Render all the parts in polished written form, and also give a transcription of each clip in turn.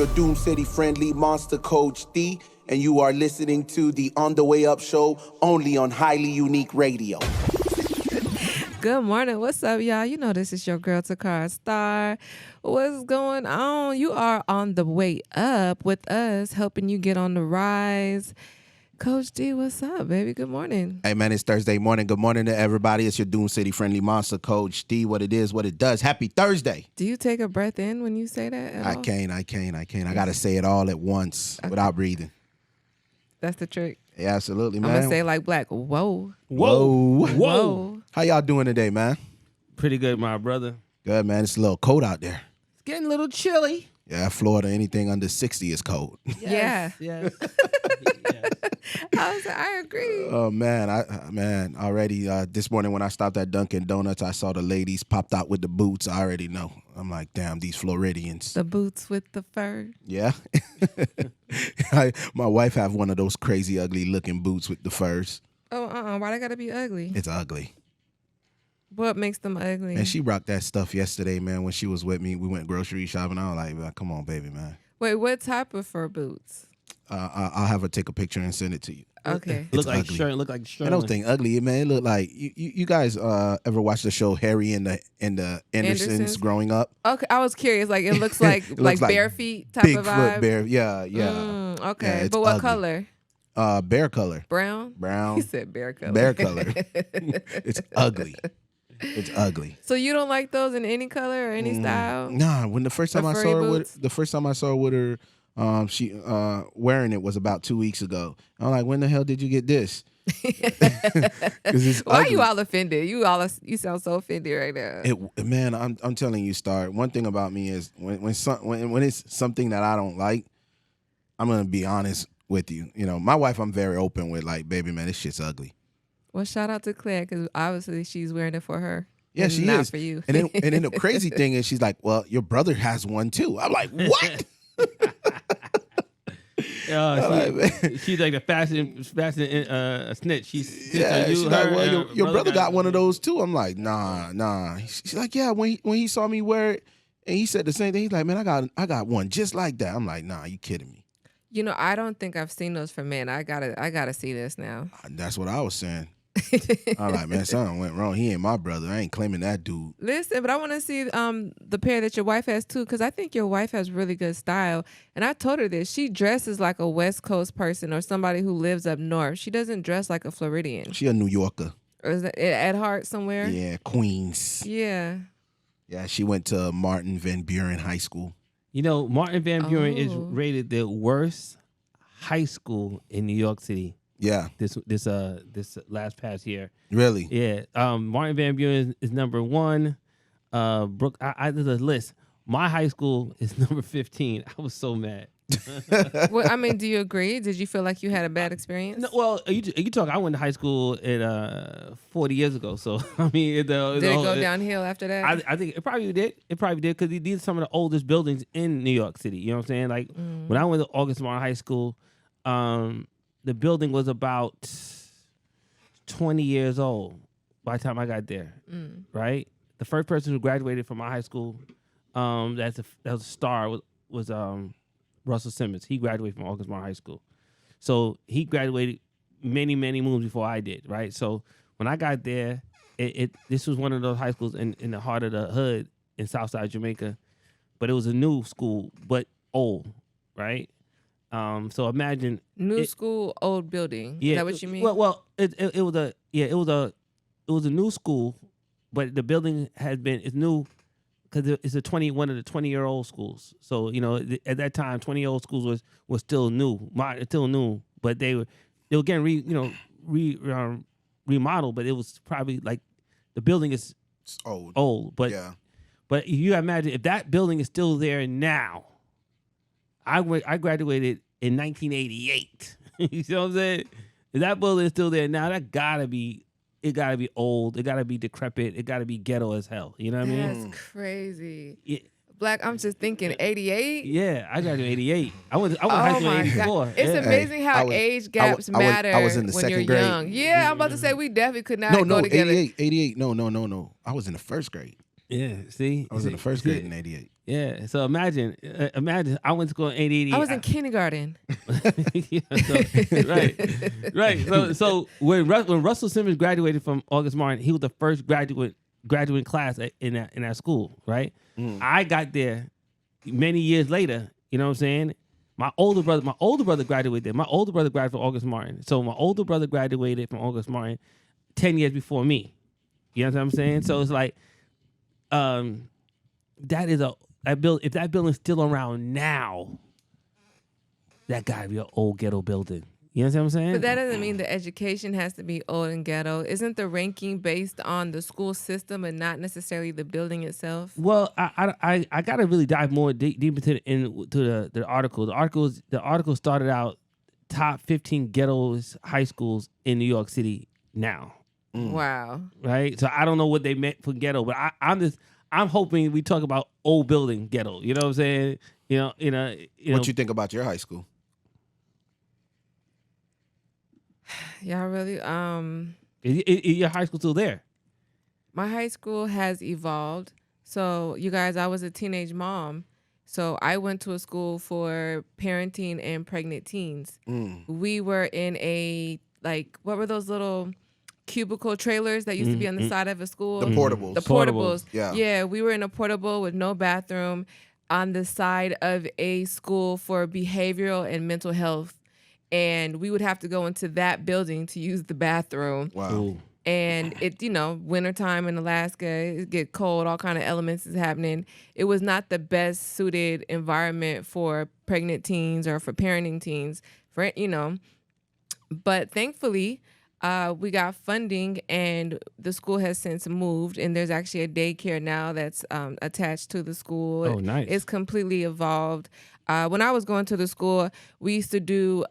your Doom City friendly monster Coach D, and you are listening to the On the Way Up show only on Highly Unique Radio. Good morning. What's up, y'all? You know this is your girl Takara Star. What's going on? You are on the way up with us, helping you get on the rise. Coach D, what's up, baby? Good morning. Hey, man, it's Thursday morning. Good morning to everybody. It's your Doom City friendly monster, Coach D. What it is, what it does. Happy Thursday. Do you take a breath in when you say that at all? I can't. I got to say it all at once without breathing. That's the trick. Yeah, absolutely, man. I'm going to say like black, whoa. Whoa. How y'all doing today, man? Pretty good, my brother. Good, man. It's a little cold out there. It's getting a little chilly. Yeah, Florida, anything under 60 is cold. Yeah. Yes. I agree. Oh, man. Already this morning when I stopped at Dunkin' Donuts, I saw the ladies popped out with the boots. I already know. I'm like, damn, these Floridians. The boots with the fur. Yeah. My wife have one of those crazy, ugly looking boots with the furs. Oh, why they got to be ugly? It's ugly. What makes them ugly? And she rocked that stuff yesterday, man, when she was with me. We went grocery shopping. I was like, come on, baby, man. Wait, what type of fur boots? I'll have her take a picture and send it to you. Okay. Look like ugly. Sherman. Look like Sherman. I don't think ugly, man. It looked like you guys ever watch the show Harry and the Andersons growing up? Okay, I was curious. Like it looks like like bare feet type of vibe. Bigfoot bear, yeah. Okay, Yeah, but what ugly. color? Bear color. Brown. He said bear color. Bear color. It's ugly. It's ugly. So you don't like those in any color or any style? Nah, when the first time I saw her with her, she wearing it was about 2 weeks ago. I'm like, when the hell did you get this? Why are you all offended? You sound so offended right now. Man, I'm telling you, Star. One thing about me is when it's something that I don't like, I'm gonna be honest with you. You know, my wife, I'm very open with. Like, baby, man, this shit's ugly. Well, shout out to Claire because obviously she's wearing it for her. Yeah, she not is. For you. And then the crazy thing is, she's like, well, your brother has one too. I'm like, what? She's like the fashion snitch. She's like, well, your brother got one of those too. I'm like, nah. She's like, yeah. When he saw me wear it, and he said the same thing. He's like, man, I got one just like that. I'm like, nah, you kidding me? You know, I don't think I've seen those for men. I gotta see this now. That's what I was saying. I'm like, man, something went wrong. He ain't my brother. I ain't claiming that dude. Listen, but I want to see the pair that your wife has too, because I think your wife has really good style. And I told her this. She dresses like a West Coast person or somebody who lives up north. She doesn't dress like a Floridian. She a New Yorker. Or is that at heart somewhere? Yeah, Queens. Yeah. Yeah, she went to Martin Van Buren High School. You know, Martin Van Buren is rated the worst high school in New York City. Yeah. This last past year. Really? Yeah. Martin Van Buren is number 1. Brooke, there's a list. My high school is number 15. I was so mad. Well, I mean, do you agree? Did you feel like you had a bad experience? No, well, you talk. I went to high school 40 years ago. So I mean, did it go downhill after that? I think it probably did. It probably did because these are some of the oldest buildings in New York City. You know what I'm saying? Like when I went to August Martin High School, the building was about 20 years old by the time I got there. Right, the first person who graduated from my high school, that was a star was Russell Simmons. He graduated from August Martin High School. So he graduated many, many moons before I did, right? So when I got there, this was one of those high schools in the heart of the hood in Southside Jamaica. But it was a new school, but old, right? So imagine new school, old building. Yeah, is that what you mean? Well, it was a new school, but the building it's new. Because it's one of the 20-year-old schools. So, you know, at that time, 20-year-old schools was still new, but they were getting remodeled, but it was probably like the building is old. But yeah. But you imagine if that building is still there now. I graduated in 1988. You know what I'm saying? If that building is still there now, it gotta be old. It gotta be decrepit. It gotta be ghetto as hell. You know what I mean? That's crazy. Yeah. Black, I'm just thinking 88. Yeah, I graduated in 88. I went high school in 84. It's amazing how age gaps matter I was in the when second you're grade. young. Yeah, I'm about to say we definitely could not No, go together. 88. No. I was in the first grade. Yeah, see? I was in the first grade in 88. Yeah. So imagine I went to school in 88. I was in kindergarten. Yeah, right. So when Russell Simmons graduated from August Martin, he was the first graduate class in that school, right? I got there many years later. You know what I'm saying? My older brother graduated there. My older brother graduated from August Martin. So my older brother graduated from August Martin 10 years before me. You know what I'm saying? So it's like, if that building's still around now, that gotta be an old ghetto building. You know what I'm saying? But that doesn't mean the education has to be old and ghetto. Isn't the ranking based on the school system and not necessarily the building itself? Well, I gotta really dive more deep into the article. The article started out top 15 ghettos high schools in New York City now. Wow. Right? So I don't know what they meant for ghetto, but I'm hoping we talk about old building ghetto. You know what I'm saying? What you think about your high school? Y'all really Is your high school still there? My high school has evolved. So you guys, I was a teenage mom. So I went to a school for parenting and pregnant teens. We were in what were those little cubicle trailers that used to be on the side of a school? The portables. The portables. Yeah, we were in a portable with no bathroom on the side of a school for behavioral and mental health. And we would have to go into that building to use the bathroom. Wow. Ooh. And it, wintertime in Alaska, it get cold, all kind of elements is happening. It was not the best suited environment for pregnant teens or for parenting teens, But thankfully, we got funding, and the school has since moved, and there's actually a daycare now that's attached to the school. Oh, nice. It's completely evolved. When I was going to the school, we used to do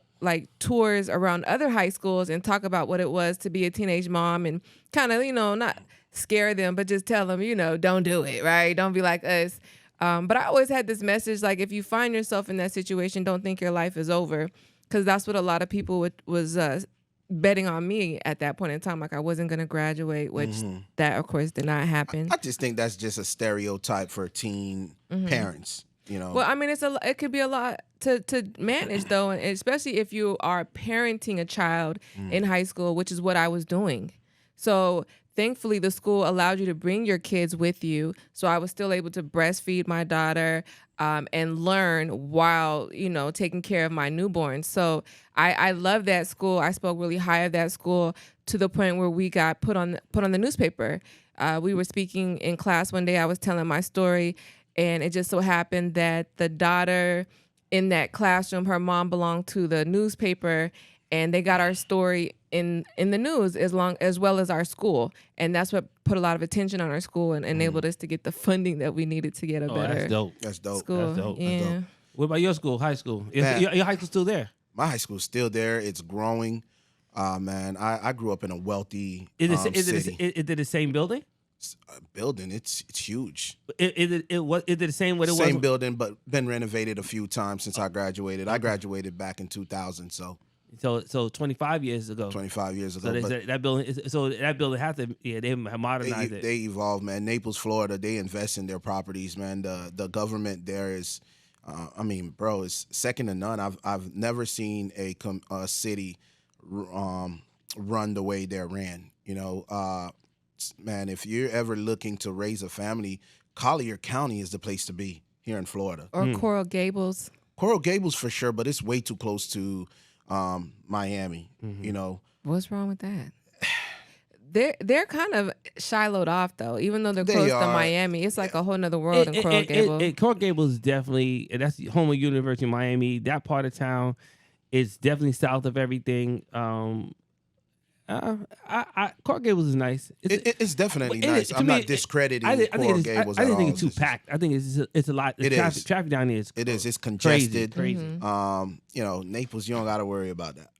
tours around other high schools and talk about what it was to be a teenage mom and kind of, not scare them, but just tell them, don't do it, right? Don't be like us. But I always had this message, if you find yourself in that situation, don't think your life is over, because that's what a lot of people was betting on me at that point in time. I wasn't going to graduate, which that, of course, did not happen. I just think that's just a stereotype for teen parents. Well, I mean, it could be a lot to manage, though, and especially if you are parenting a child in high school, which is what I was doing. So thankfully, the school allowed you to bring your kids with you. So I was still able to breastfeed my daughter and learn while, taking care of my newborn. So I love that school. I spoke really high of that school to the point where we got put on the newspaper. We were speaking in class one day. I was telling my story. And it just so happened that the daughter in that classroom, her mom belonged to the newspaper, and they got our story in the news as well as our school. And that's what put a lot of attention on our school and enabled us to get the funding that we needed to get a better That's dope. school. That's dope. Yeah. That's dope. What about your school, high school? Man. Your high school still there? My high school's still there. It's growing. Man, I grew up in a wealthy Is city. it the same building? Building, it's huge. Is it the same what it was? Same building, but been renovated a few times since I graduated. I graduated back in 2000, so 25 years ago. 25 years ago. So but that building has to they modernized it. They evolved, man. Naples, Florida, they invest in their properties, man. The government there is, it's second to none. I've never seen a city run the way they're ran. Man, if you're ever looking to raise a family, Collier County is the place to be here in Florida. Or Coral Gables. Coral Gables for sure, but it's way too close to Miami. What's wrong with that? They're kind of shiloh'd off though, even though they're close to Miami. It's like a whole nother world in Coral Gables. Coral Gables is definitely, that's the home of University of Miami. That part of town is definitely south of everything. Coral Gables is nice. It's definitely nice. I'm not discrediting Coral Gables at all. I think it's too packed. I think it's a lot. Traffic down there is. It is. It's congested. Crazy. Naples, you don't got to worry about that.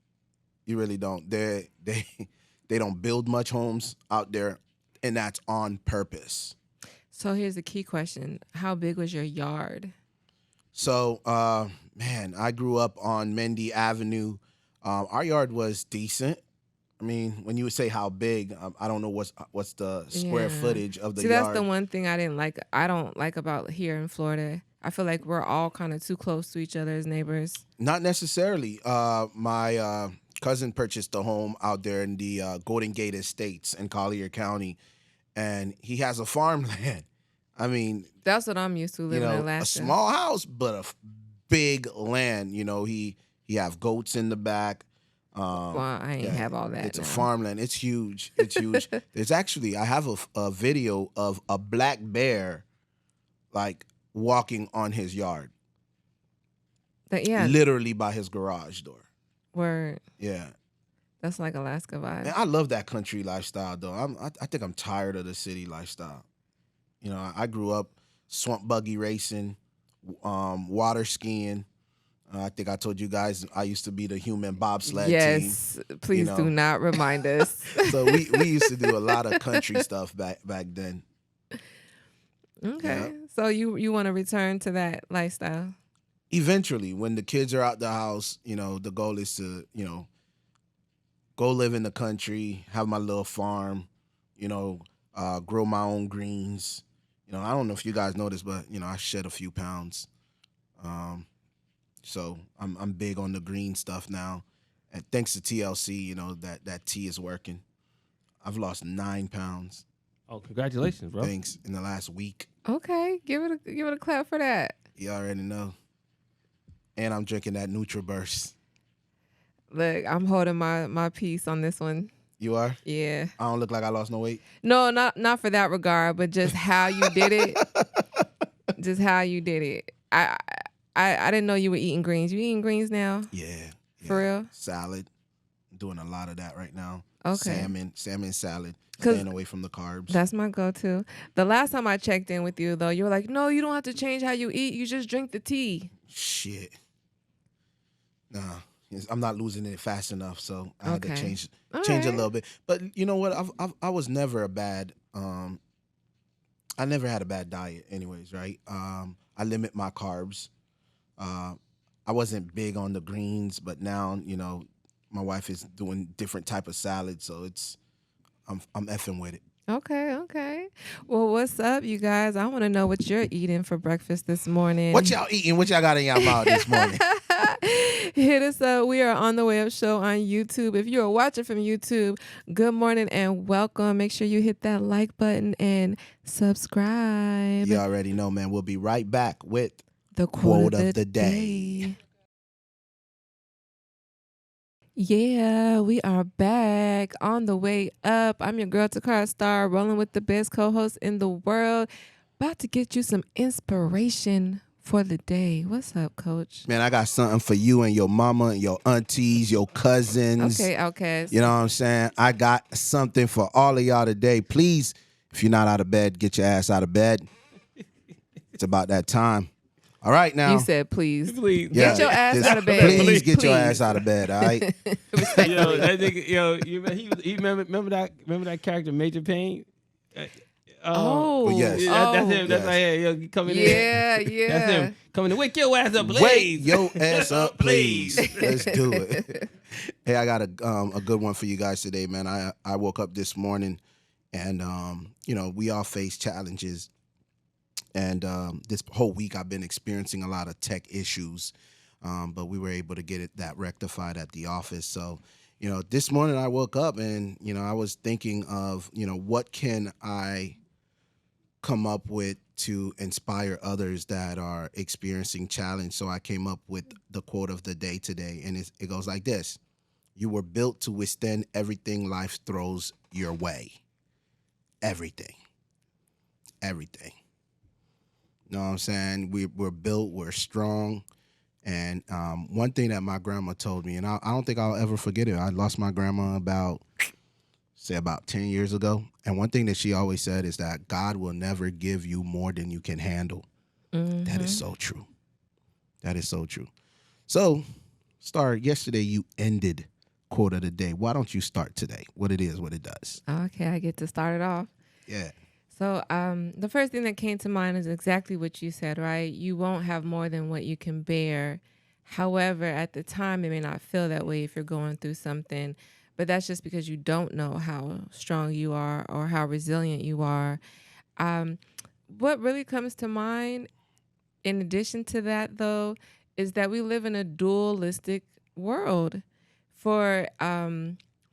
You really don't. They don't build much homes out there, and that's on purpose. So here's the key question: how big was your yard? So, I grew up on Mendy Avenue. Our yard was decent. I mean, when you say how big, I don't know what's the square footage of the See, yard. that's the one thing I don't like about here in Florida. I feel like we're all kind of too close to each other as neighbors. Not necessarily. My cousin purchased a home out there in the Golden Gate Estates in Collier County, and he has a farmland. I mean, That's what I'm used to living in Alaska. a small house, but a big land. He have goats in the back. Well, I ain't have all that. It's now. a farmland. It's huge. It's huge. There's actually, I have a video of a black bear, like walking on his yard. Yeah. Literally by his garage door. Word. Yeah. That's like Alaska vibe. Man, I love that country lifestyle though. I think I'm tired of the city lifestyle. I grew up swamp buggy racing, water skiing. I think I told you guys I used to be the human bobsled team. Yes, please do not remind us. So we used to do a lot of country stuff back then. Okay. Yeah. So you want to return to that lifestyle? Eventually, when the kids are out the house, the goal is to, go live in the country, have my little farm, grow my own greens. I don't know if you guys know this, but, I shed a few pounds. So I'm big on the green stuff now. And thanks to TLC, that tea is working. I've lost 9 pounds. Oh, congratulations, bro. Thanks, in the last week. Okay, give it a clap for that. You already know. And I'm drinking that NutriBurst. Look, I'm holding my peace on this one. You are? Yeah. I don't look like I lost no weight? No, not for that regard, but just how you did it. Just how you did it. I didn't know you were eating greens. You eating greens now? Yeah. For real? Salad. I'm doing a lot of that right now. Okay. Salmon salad. Staying away from the carbs. That's my go-to. The last time I checked in with you, though, you were like, no, you don't have to change how you eat. You just drink the tea. Shit. Nah. I'm not losing it fast enough, so I had to change a little bit. But you know what? I was never a bad. I never had a bad diet, anyways. Right? I limit my carbs. I wasn't big on the greens, but now my wife is doing different type of salads, so I'm effing with it. Okay. Well, what's up, you guys? I want to know what you're eating for breakfast this morning. What y'all eating? What y'all got in y'all mouth this morning? Hit us up. We are on the Way Up Show on YouTube. If you are watching from YouTube, good morning and welcome. Make sure you hit that like button and subscribe. You already know, man. We'll be right back with the quote of the day. Yeah, we are back on the way up. I'm your girl, Takara Star, rolling with the best co-host in the world. About to get you some inspiration for the day. What's up, Coach? Man, I got something for you and your mama and your aunties, your cousins. Okay. You know what I'm saying? I got something for all of y'all today. Please, if you're not out of bed, get your ass out of bed. It's about that time. All right, now. You said please. Please. Get your ass out of bed. Please get your ass out of bed, all right? Yo, that nigga, he remember that character, Major Payne? Yes. That's him. That's Yes. right here. Yo, coming in. Yeah. That's him. Coming in. Wake your ass up, please. Wake your ass up, please. Let's do it. Hey, I got a good one for you guys today, man. I woke up this morning and, we all face challenges. And this whole week I've been experiencing a lot of tech issues, but we were able to get that rectified at the office. So, this morning I woke up and, I was thinking of, what can I come up with to inspire others that are experiencing challenge. So I came up with the quote of the day today, and it goes like this. You were built to withstand everything life throws your way. Everything. You know what I'm saying? We're built, we're strong. And one thing that my grandma told me, and I don't think I'll ever forget it. I lost my grandma about 10 years ago. And one thing that she always said is that God will never give you more than you can handle. Mm-hmm. That is so true. So, Star, yesterday you ended quote of the day. Why don't you start today? What it is, what it does. Okay, I get to start it off. Yeah. So the first thing that came to mind is exactly what you said, right? You won't have more than what you can bear. However, at the time, it may not feel that way if you're going through something. but that's just because you don't know how strong you are or how resilient you are. What really comes to mind in addition to that, though, is that we live in a dualistic world. For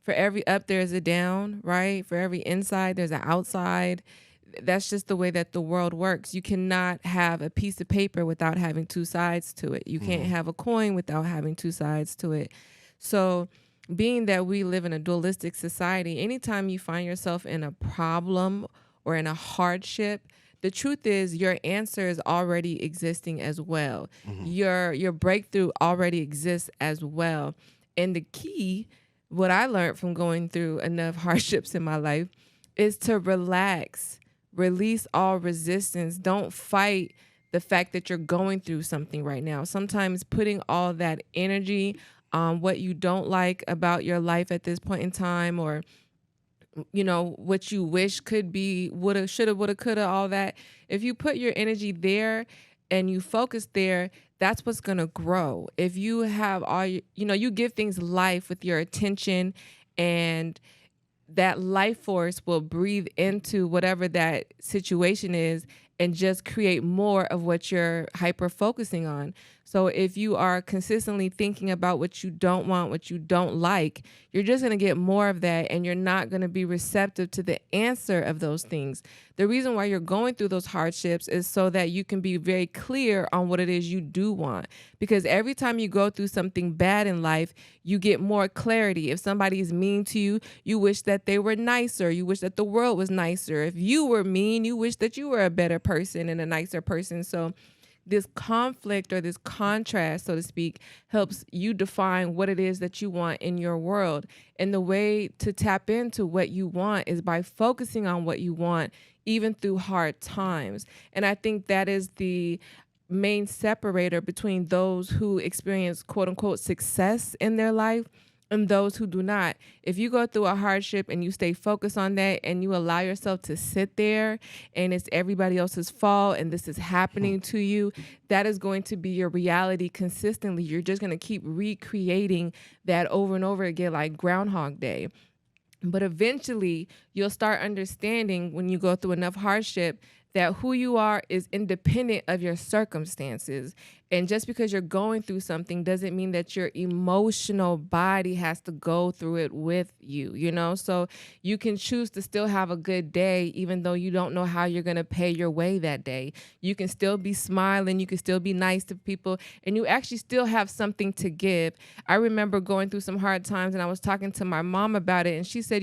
every up, there's a down, right? For every inside, there's an outside. That's just the way that the world works. You cannot have a piece of paper without having two sides to it. You can't have a coin without having two sides to it. So, being that we live in a dualistic society, anytime you find yourself in a problem or in a hardship, the truth is your answer is already existing as well. Your breakthrough already exists as well. And the key, what I learned from going through enough hardships in my life, is to relax, release all resistance. Don't fight the fact that you're going through something right now. Sometimes putting all that energy on what you don't like about your life at this point in time, or what you wish could be, woulda, shoulda, woulda, coulda, all that. If you put your energy there and you focus there, that's what's going to grow. If you have you give things life with your attention, and that life force will breathe into whatever that situation is and just create more of what you're hyper focusing on. So if you are consistently thinking about what you don't want, what you don't like, you're just going to get more of that, and you're not going to be receptive to the answer of those things. The reason why you're going through those hardships is so that you can be very clear on what it is you do want. Because every time you go through something bad in life, you get more clarity. If somebody is mean to you, you wish that they were nicer. You wish that the world was nicer. If you were mean, you wish that you were a better person and a nicer person. So this conflict, or this contrast, so to speak, helps you define what it is that you want in your world. And the way to tap into what you want is by focusing on what you want, even through hard times. And I think that is the main separator between those who experience quote unquote success in their life and those who do not. If you go through a hardship and you stay focused on that, and you allow yourself to sit there and it's everybody else's fault and this is happening to you, that is going to be your reality consistently. You're just going to keep recreating that over and over again, like Groundhog Day. But eventually you'll start understanding, when you go through enough hardship, that who you are is independent of your circumstances. And just because you're going through something doesn't mean that your emotional body has to go through it with you, So you can choose to still have a good day, even though you don't know how you're going to pay your way that day. You can still be smiling. You can still be nice to people. And you actually still have something to give. I remember going through some hard times, and I was talking to my mom about it. And she said,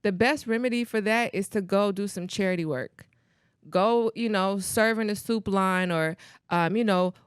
the best remedy for that is to go do some charity work. Go, serve in the soup line, or,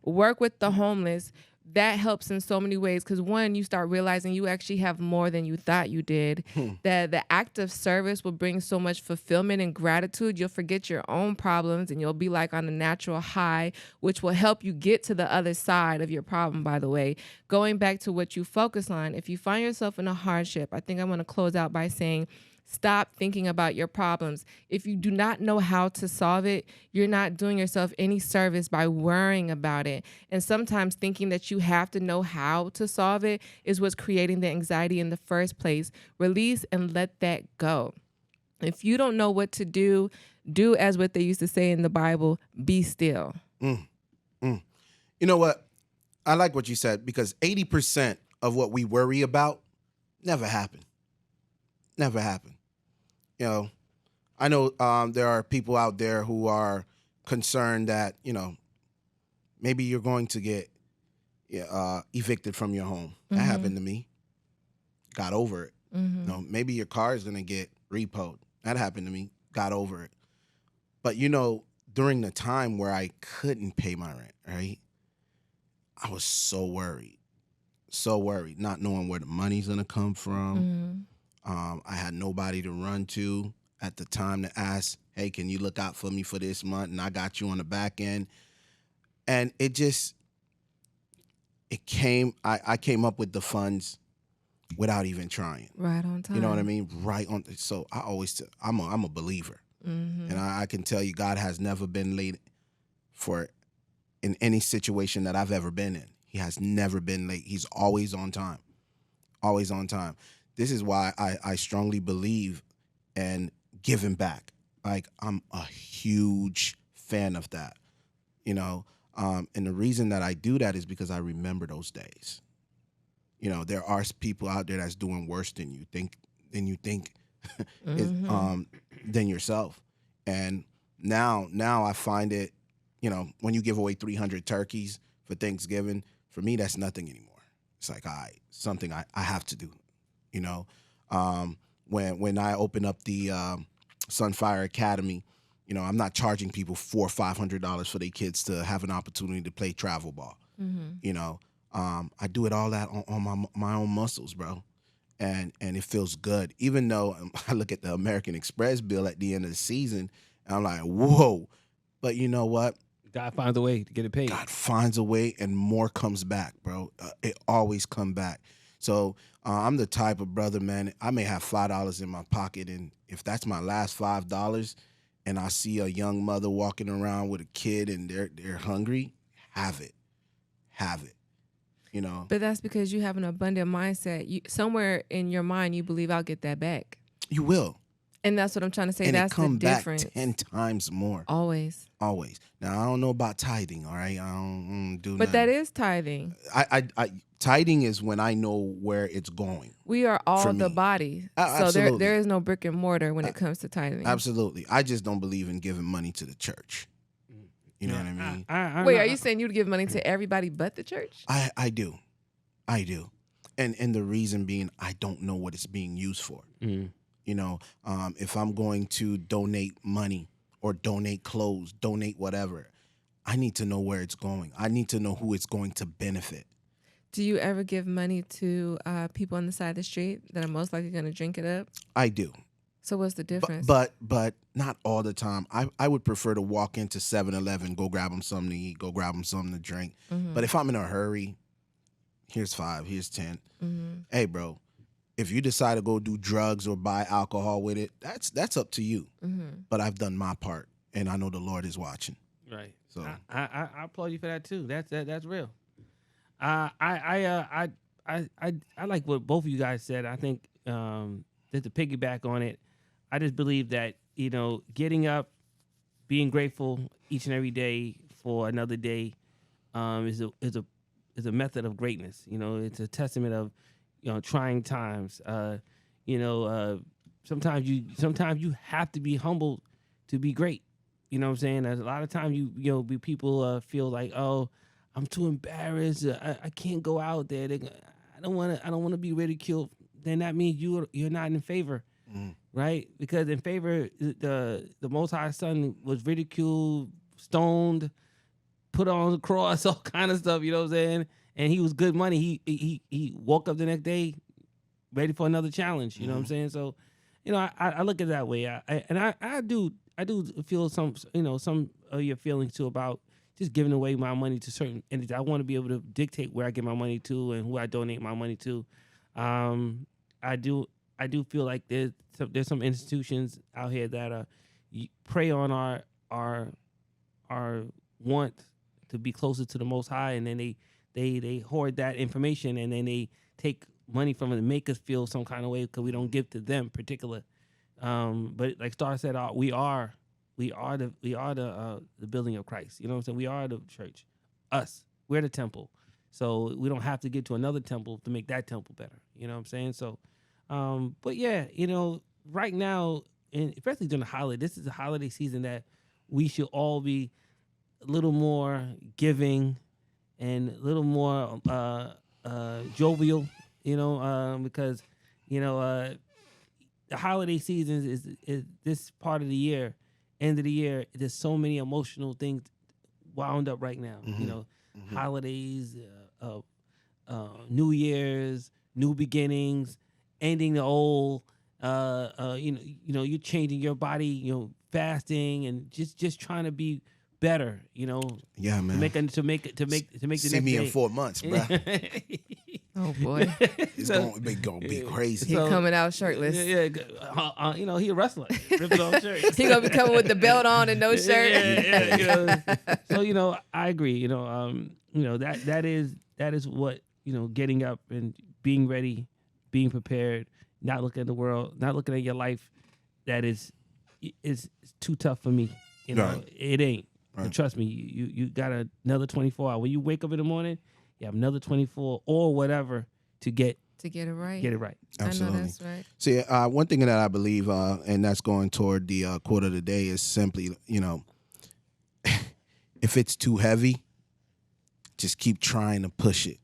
work with the homeless. That helps in so many ways, because one, you start realizing you actually have more than you thought you did. That the act of service will bring so much fulfillment and gratitude. You'll forget your own problems, and you'll be like on a natural high, which will help you get to the other side of your problem, by the way. Going back to what you focus on, if you find yourself in a hardship, I think I'm going to close out by saying, stop thinking about your problems. If you do not know how to solve it, you're not doing yourself any service by worrying about it. And sometimes thinking that you have to know how to solve it is what's creating the anxiety in the first place. Release and let that go. If you don't know what to do as what they used to say in the Bible, be still. You know what? I like what you said, because 80% of what we worry about never happened. Never happened. I know there are people out there who are concerned that, maybe you're going to get evicted from your home. That happened to me. Got over it. Maybe your car is going to get repoed. That happened to me. Got over it. But, during the time where I couldn't pay my rent, right, I was so worried, not knowing where the money's going to come from. I had nobody to run to at the time to ask, hey, can you look out for me for this month? And I got you on the back end. And I came up with the funds without even trying. Right on time. You know what I mean? Right on. So I'm a believer. And I can tell you, God has never been late in any situation that I've ever been in. He has never been late. He's always on time. Always on time. this is why I strongly believe in giving back. Like, I'm a huge fan of that, you know. And the reason that I do that is because I remember those days. You know, there are people out there that's doing worse than you think than yourself. And now I find it, you know, when you give away 300 turkeys for Thanksgiving, for me, that's nothing anymore. It's like, something I have to do, you know. When I open up the Sunfire Academy, you know, I'm not charging people $400 or $500 for their kids to have an opportunity to play travel ball. You know, I do it all that on my own muscles, bro. And it feels good. Even though I look at the American Express bill at the end of the season, and I'm like, whoa. But you know what? God finds a way to get it paid. God finds a way, and more comes back, bro. It always come back. So I'm the type of brother, man, I may have $5 in my pocket, and if that's my last $5, and I see a young mother walking around with a kid and they're hungry, have it. You know. But that's because you have an abundant mindset. Somewhere in your mind, you believe I'll get that back. You will. And that's what I'm trying to say. And that's it come the difference. back 10 times more. Always. Now, I don't know about tithing, all right? I don't do But nothing. that is tithing. Tithing is when I know where it's going. We are all For the me. body. So Absolutely. there is no brick and mortar when it comes to tithing. Absolutely. I just don't believe in giving money to the church. You know what I mean? Wait, are you saying you'd give money to everybody but the church? I do. And the reason being, I don't know what it's being used for. You know, if I'm going to donate money or donate clothes, donate whatever, I need to know where it's going. I need to know who it's going to benefit. Do you ever give money to people on the side of the street that are most likely going to drink it up? I do. So what's the difference? But not all the time. I would prefer to walk into 7-Eleven, go grab them something to eat, go grab them something to drink. But if I'm in a hurry, here's 5, here's 10. Hey, bro, if you decide to go do drugs or buy alcohol with it, that's up to you. But I've done my part, and I know the Lord is watching. Right. So I applaud you for that too. That's real. I like what both of you guys said. I think just to piggyback on it, I just believe that, you know, getting up, being grateful each and every day for another day is a method of greatness. You know, it's a testament of, you know, trying times. Sometimes you have to be humbled to be great. You know what I'm saying? There's a lot of times people feel like, oh, I'm too embarrassed. I can't go out there. I don't want to be ridiculed. Then that means you're not in favor, right? Because in favor, the Most High Son was ridiculed, stoned, put on the cross, all kind of stuff. You know what I'm saying? And he was good money. He woke up the next day ready for another challenge. You know what I'm saying? So, you know, I look at it that way. I do feel some of your feelings too about just giving away my money to certain entities. I want to be able to dictate where I give my money to and who I donate my money to. I do feel like there's some institutions out here that prey on our want to be closer to the Most High, and then they hoard that information, and then they take money from it and make us feel some kind of way because we don't give to them particular. But like Star said, we are the building of Christ. You know what I'm saying? We are the church. We're the temple. So we don't have to get to another temple to make that temple better. You know what I'm saying? So, but yeah, you know, right now, and especially during the holiday, this is a holiday season that we should all be a little more giving and a little more jovial, you know, because, you know, the holiday season is this part of the year, end of the year. There's so many emotional things wound up right now. You know, holidays, New Year's, new beginnings, ending the old. You're changing your body. You know, fasting and just trying to be better. You know, yeah, man. To make the See next me day. in 4 months, bro. Oh boy, It's gonna be crazy. he coming out shirtless. Yeah. You know, he a wrestler. Ripping off shirt. He gonna be coming with the belt on and no shirt. Yeah, you know. So, you know, I agree. You know, that is what, you know, getting up and being ready being prepared, not looking at the world, not looking at your life that is too tough for me. You know, Right. it ain't. Right. But trust me, you got another 24 hours. When you wake up in the morning, you have another 24 or whatever to get it right. Get it right. Absolutely. I know that's right. See, one thing that I believe, and that's going toward the quote of the day, is simply, if it's too heavy, just keep trying to push it.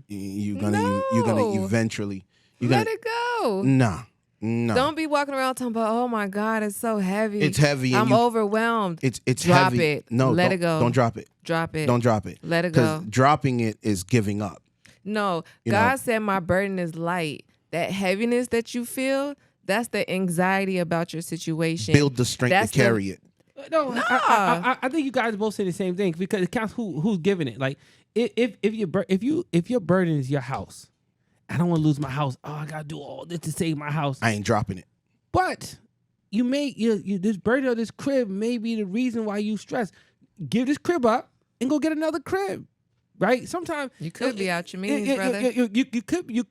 You're gonna eventually. Let it go. Nah. Don't be walking around talking about, oh my God, it's so heavy. It's heavy. And I'm overwhelmed. It's drop heavy. it. No, let don't, it go. Don't drop it. Drop it. Don't drop it. Let it go. Because dropping it is giving up. No, You God know? said my burden is light. That heaviness that you feel, that's the anxiety about your situation. Build the strength to carry it. No, I think you guys both say the same thing because it counts who's giving it. Like if your burden is your house, I don't want to lose my house. Oh, I gotta do all this to save my house. I ain't dropping it. But you may this burden of this crib may be the reason why you stress. Give this crib up and go get another crib, right? Sometimes you could be out your means, brother. You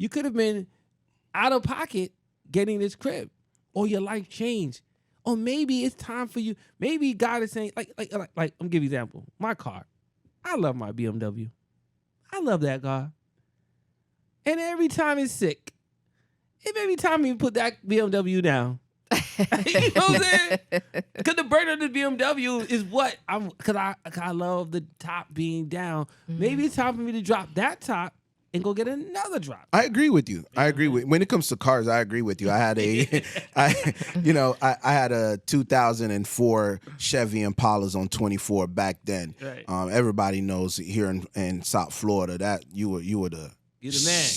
could have been out of pocket getting this crib, or your life changed, or maybe it's time for you. Maybe God is saying, like I'm gonna give you an example. My car, I love my BMW. I love that car, and every time it's sick. It may be time you put that BMW down. You know what I'm saying? Because the burden of the BMW is what because I love the top being down. Maybe it's time for me to drop that top and go get another drop. I agree with you. When it comes to cars, I agree with you. I had I had a 2004 Chevy Impalas on 24 back then. Right. Everybody knows here in South Florida that you were the You're the man.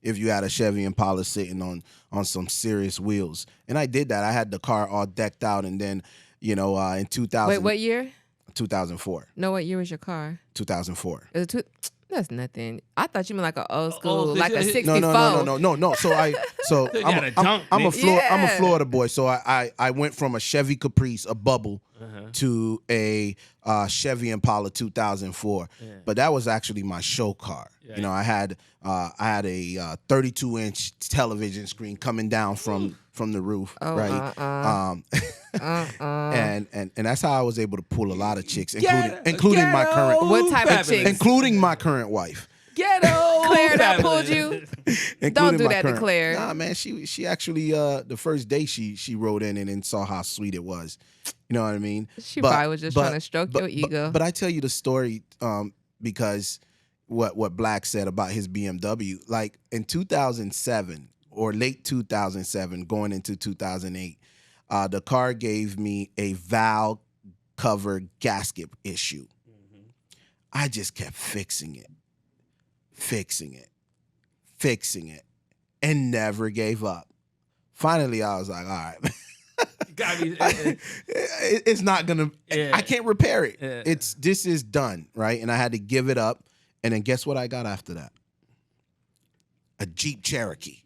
If you had a Chevy Impala sitting on some serious wheels. And I did that. I had the car all decked out, and then, in 2000. Wait, what year? 2004. No, what year was your car? 2004. Is it that's nothing. I thought you meant like an old school, like a 64. No. So I'm a Florida boy. So I went from a Chevy Caprice, a bubble, to a Chevy Impala 2004. Yeah. But that was actually my show car. Yeah. I had a 32-inch television screen coming down from the roof, right? And that's how I was able to pull a lot of chicks, including my current. What type of chicks? Including my current wife. Ghetto. Claire that pulled you. Don't do that to Claire. Nah, man, she actually the first day she wrote in and saw how sweet it was. You know what I mean? She probably was just trying to stroke your ego. But I tell you the story because what Black said about his BMW, like in 2007 or late 2007, going into 2008, the car gave me a valve cover gasket issue. I just kept fixing it, and never gave up. Finally, I was like, all right. It's not gonna. Yeah. I can't repair it. Yeah. This is done, right? And I had to give it up. And then guess what I got after that? A Jeep Cherokee.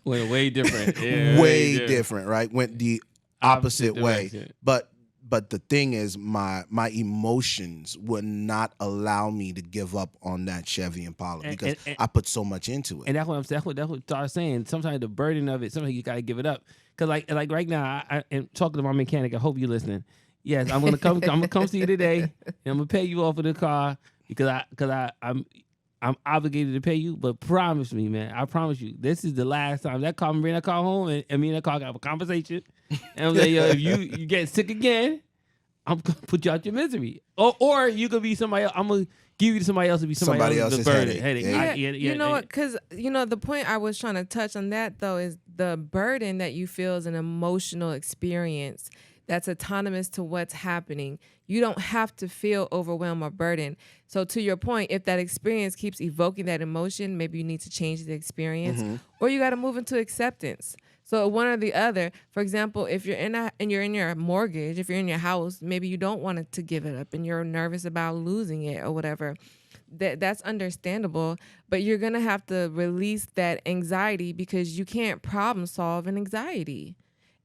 Went way different. Yeah, way different, right? Went the opposite way. But the thing is, my emotions would not allow me to give up on that Chevy Impala because I put so much into it. And that's what I was saying. Sometimes the burden of it, sometimes you gotta give it up. Cause like right now, I am talking to my mechanic. I hope you're listening. Yes, I'm gonna come see you today, and I'm gonna pay you off of the car because I'm obligated to pay you. But promise me, man, I promise you, this is the last time that car bring that car home, and me and that car got a conversation. And I'm like, yo, if you get sick again, I'm gonna put you out your misery, or you could be somebody else. I'm gonna give you to somebody else to be somebody else's burden. Headache. Yeah, you know what? Because the point I was trying to touch on that though is the burden that you feel is an emotional experience that's autonomous to what's happening. You don't have to feel overwhelmed or burdened. So to your point, if that experience keeps evoking that emotion, maybe you need to change the experience, or you got to move into acceptance. So one or the other. For example, if you're in your mortgage, if you're in your house, maybe you don't want to give it up and you're nervous about losing it or whatever. That's understandable, but you're gonna have to release that anxiety because you can't problem solve an anxiety.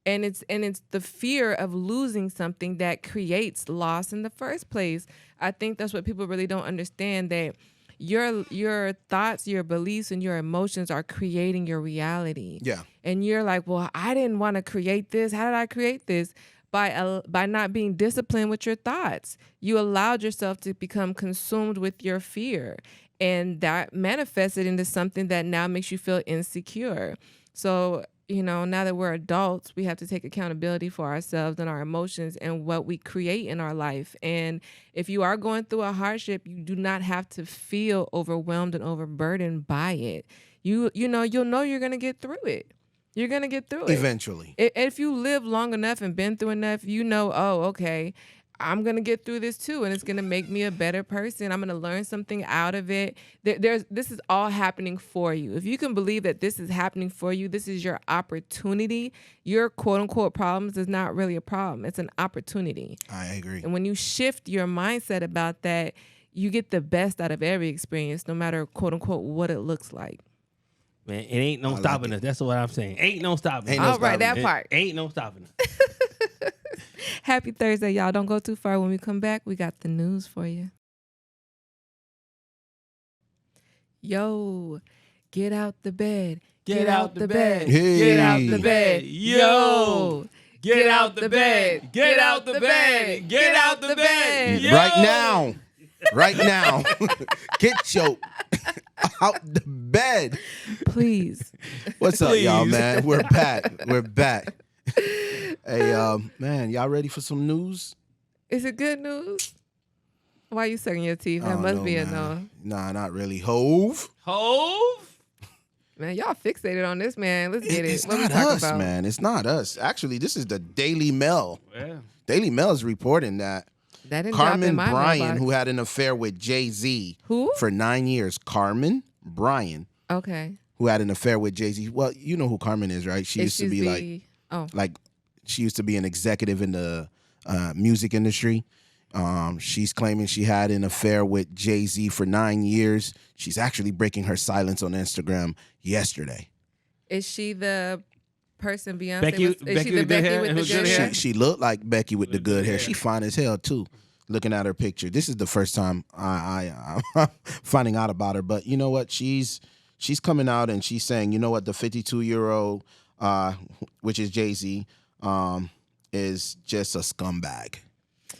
And it's the fear of losing something that creates loss in the first place. I think that's what people really don't understand, that your thoughts, your beliefs, and your emotions are creating your reality. Yeah. And you're like, well, I didn't want to create this. How did I create this? By not being disciplined with your thoughts. You allowed yourself to become consumed with your fear. And that manifested into something that now makes you feel insecure. So, now that we're adults, we have to take accountability for ourselves and our emotions and what we create in our life. And if you are going through a hardship, you do not have to feel overwhelmed and overburdened by it. You'll know you're going to get through it. You're going to get through it. Eventually. If you live long enough and been through enough, oh, okay, I'm going to get through this too. And it's going to make me a better person. I'm going to learn something out of it. This is all happening for you. If you can believe that this is happening for you, this is your opportunity. Your quote unquote problems is not really a problem. It's an opportunity. I agree. And when you shift your mindset about that, you get the best out of every experience, no matter quote unquote what it looks like. Man, it ain't no stopping us. That's what I'm saying. Ain't no stopping us. All right, that part. Ain't no stopping us. Happy Thursday, y'all. Don't go too far. When we come back, we got the news for you. Yo, get out the bed. Get out the bed. Hey. Get out the bed. Yo. Get out the bed. Get out the bed. Get out the bed. Yo. Right now. Right now. Get your out the bed. Please. What's up, Please. y'all, man? We're back. We're back. Hey, man, y'all ready for some news? Is it good news? Why are you sucking your teeth? That Oh, must no, be a man. no. Nah, not really. Hove? Man, y'all fixated on this, man. Let's get it. It's What we not talking us, about? man. It's not us. Actually, this is the Daily Mail. Yeah. Daily Mail is reporting that That didn't drop in Carmen my Bryan, mailbox. who had an affair with Jay-Z Who? for 9 years. Carmen Bryan, Okay. who had an affair with Jay-Z. Well, you know who Carmen is, right? She used to be like she used to be an executive in the music industry. She's claiming she had an affair with Jay-Z for 9 years. She's actually breaking her silence on Instagram yesterday. Is she the person Beyonce Becky- was? Is Becky she the with good Becky hair with and the with good good hair? hair? She looked like Becky with the good hair. hair. She fine as hell too. Looking at her picture, this is the first time I'm finding out about her. But you know what? She's coming out and she's saying, you know what? The 52-year-old, which is Jay-Z, is just a scumbag.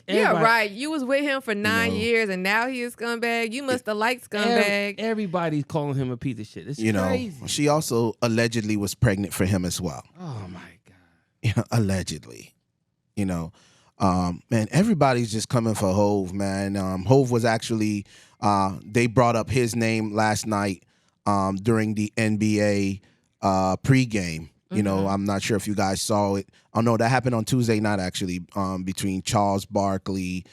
Yeah, Everybody- right. You was with him for 9 know. years, and now he is scumbag. You must have liked scumbag. Everybody's calling him a piece of shit. It's You know, crazy. she also allegedly was pregnant for him as well. Oh my god. You know, allegedly. You know, man, everybody's just coming for Hove, man. Hove was actually, they brought up his name last night during the NBA pregame. You know, I'm not sure if you guys saw it. Oh, no, that happened on Tuesday night, actually, between Charles Barkley,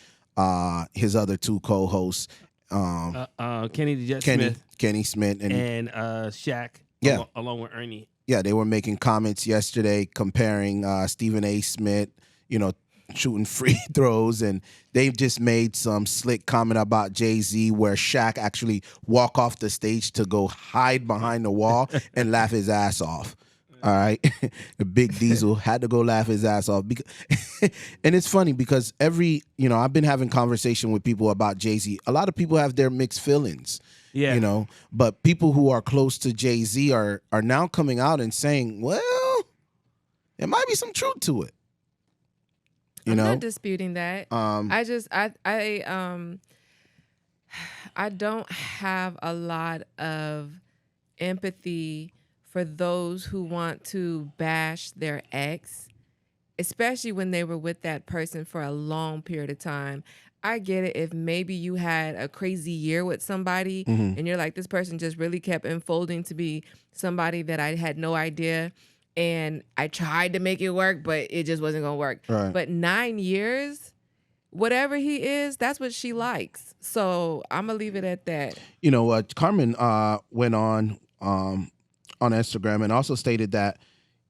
his other two co-hosts, Kenny the Jet Smith Kenny Smith, and Shaq. Yeah. Along with Ernie. Yeah, they were making comments yesterday comparing Stephen A. Smith, you know, shooting free throws, and they've just made some slick comment about Jay-Z where Shaq actually walk off the stage to go hide behind the wall and laugh his ass off. All right. The Big Diesel had to go laugh his ass off. And it's funny because I've been having conversation with people about Jay-Z. A lot of people have their mixed feelings. Yeah. You know, but people who are close to Jay-Z are now coming out and saying, well, there might be some truth to it. You I'm know? not disputing that. I don't have a lot of empathy for those who want to bash their ex, especially when they were with that person for a long period of time. I get it if maybe you had a crazy year with somebody and you're like, this person just really kept unfolding to be somebody that I had no idea. And I tried to make it work, but it just wasn't going to work. Right. But 9 years, whatever he is, that's what she likes. So I'm going to leave it at that. You know what? Carmen went on Instagram and also stated that,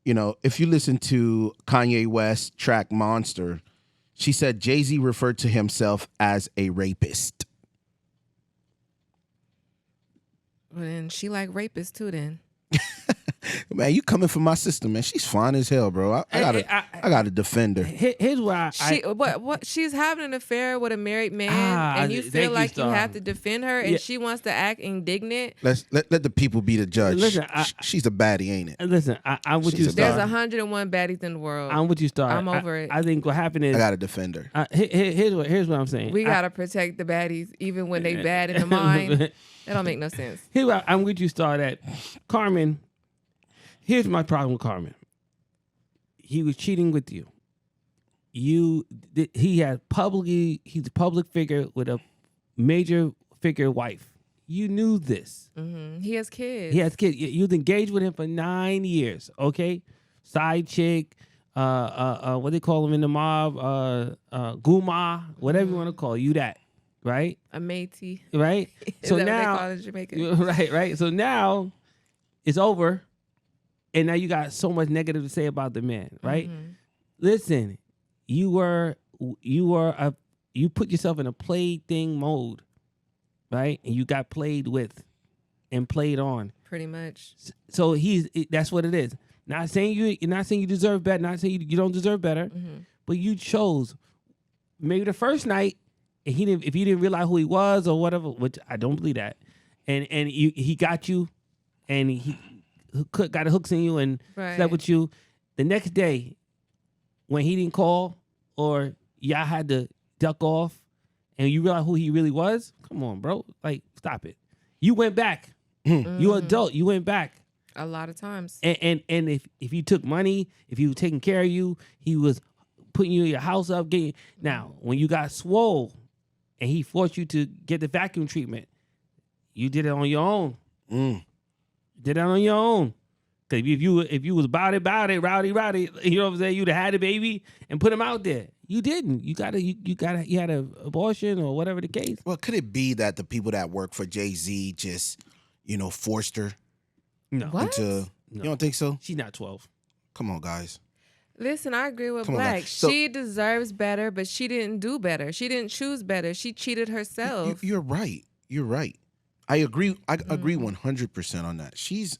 you know, if you listen to Kanye West's track Monster, she said Jay-Z referred to himself as a rapist. Well, then she like rapists too then. Man, you coming for my sister, man. She's fine as hell, bro. I gotta defend her. Here's why she's having an affair with a married man, and you feel like you have to defend her, and she wants to act indignant. Let the people be the judge. Listen, she's a baddie, ain't it? Listen, I'm with you, Star. There's 101 baddies in the world. I'm with you, Star. I'm over it. I think what happened is I gotta defend her. Here's what I'm saying. We gotta protect the baddies, even when they bad in the mind. That don't make no sense. Here's why I'm with you, Star. That Carmen. Here's my problem with Carmen. He was cheating with you. He's a public figure with a major figure wife. You knew this. Mm-hmm. He has kids. You was engaged with him for 9 years. Okay, side chick. What they call him in the mob? Guma, whatever you want to call you that, right? A matey. Right. So now, what they call it in Jamaica? Right. So now it's over. And now you got so much negative to say about the man, right? Mm-hmm. Listen, you put yourself in a plaything mode, right? And you got played with and played on. Pretty much. So that's what it is. Not saying you deserve better, not saying you don't deserve better, but you chose maybe the first night, and if he didn't realize who he was or whatever, which I don't believe that, and he got you, and he got the hooks in you and slept with you. The next day, when he didn't call or y'all had to duck off and you realize who he really was, come on, bro. Like, stop it. You went back. You're an adult. You went back. A lot of times. And if you took money, if he was taking care of you, he was putting you in your house up. Now, when you got swole and he forced you to get the vacuum treatment, you did it on your own. Did that on your own. Cause if you was about it, rowdy, you know what I'm saying, you'd have had a baby and put him out there. You didn't. You had an abortion or whatever the case. Well, could it be that the people that work for Jay-Z just, forced her? No. What? You don't think so? She's not 12. Come on, guys. Listen, I agree with Black. She deserves better, but she didn't do better. She didn't choose better. She cheated herself. You're right. I agree 100% on that. She's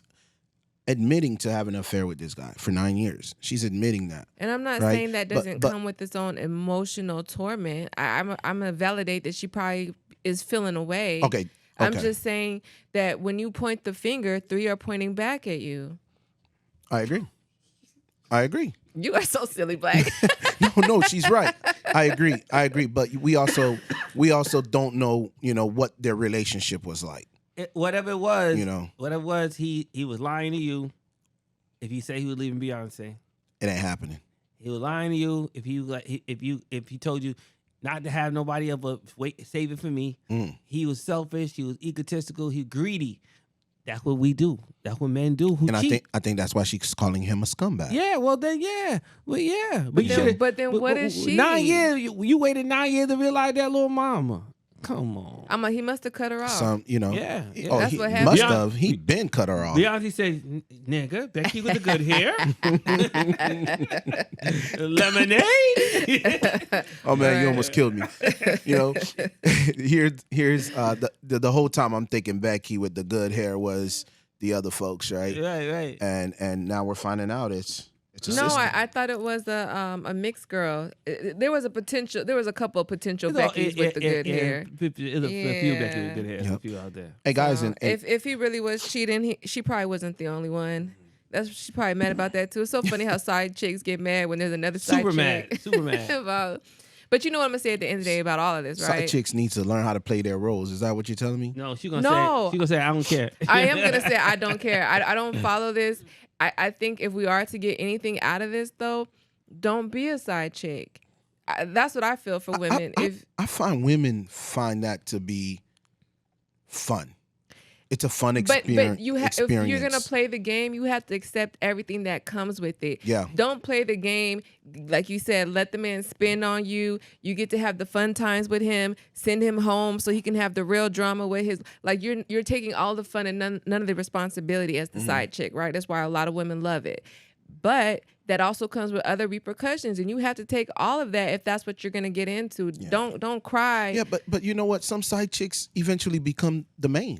admitting to having an affair with this guy for 9 years. She's admitting that. And I'm not saying that doesn't come with its own emotional torment. I'm going to validate that she probably is feeling away. Okay. I'm just saying that when you point the finger, 3 are pointing back at you. I agree. You are so silly, Black. No, she's right. I agree. But we also don't know, what their relationship was like. Whatever it was, he was lying to you. If he said he was leaving Beyonce, it ain't happening. He was lying to you. If he told you not to have nobody else save it for me, he was selfish. He was egotistical. He greedy. That's what we do. That's what men do. I think that's why she's calling him a scumbag. Yeah, well then, yeah, But then, what is she? 9 years. You waited 9 years to realize that little mama. Come on. He must have cut her off. Yeah. Oh, that's he what happened. must have. He been cut her off. Beyonce said, "Nigga, Becky with the good hair, lemonade." Oh man, you almost killed me. Here's the whole time I'm thinking Becky with the good hair was the other folks, right? Right. And now we're finding out it's a No, sister. I thought it was a mixed girl. There was a couple of potential Beckys with the good hair. There's a few Becky with good hair. There's a few out there. Hey guys, if he really was cheating, she probably wasn't the only one. She's probably mad about that too. It's so funny how side chicks get mad when there's another side chick. Super mad. But you know what I'm gonna say at the end of the day about all of this, right? Side chicks need to learn how to play their roles. Is that what you're telling me? No, she's gonna say I don't care. I am gonna say I don't care. I don't follow this. I think if we are to get anything out of this, though, don't be a side chick. That's what I feel for women. I find women find that to be fun. It's a fun experience. But if you're gonna play the game, you have to accept everything that comes with it. Yeah. Don't play the game, like you said. Let the man spin on you. You get to have the fun times with him. Send him home so he can have the real drama with his. Like you're taking all the fun and none of the responsibility as the side chick, right? That's why a lot of women love it. But that also comes with other repercussions, and you have to take all of that if that's what you're gonna get into. Yeah. Don't cry. Yeah, but you know what? Some side chicks eventually become the main.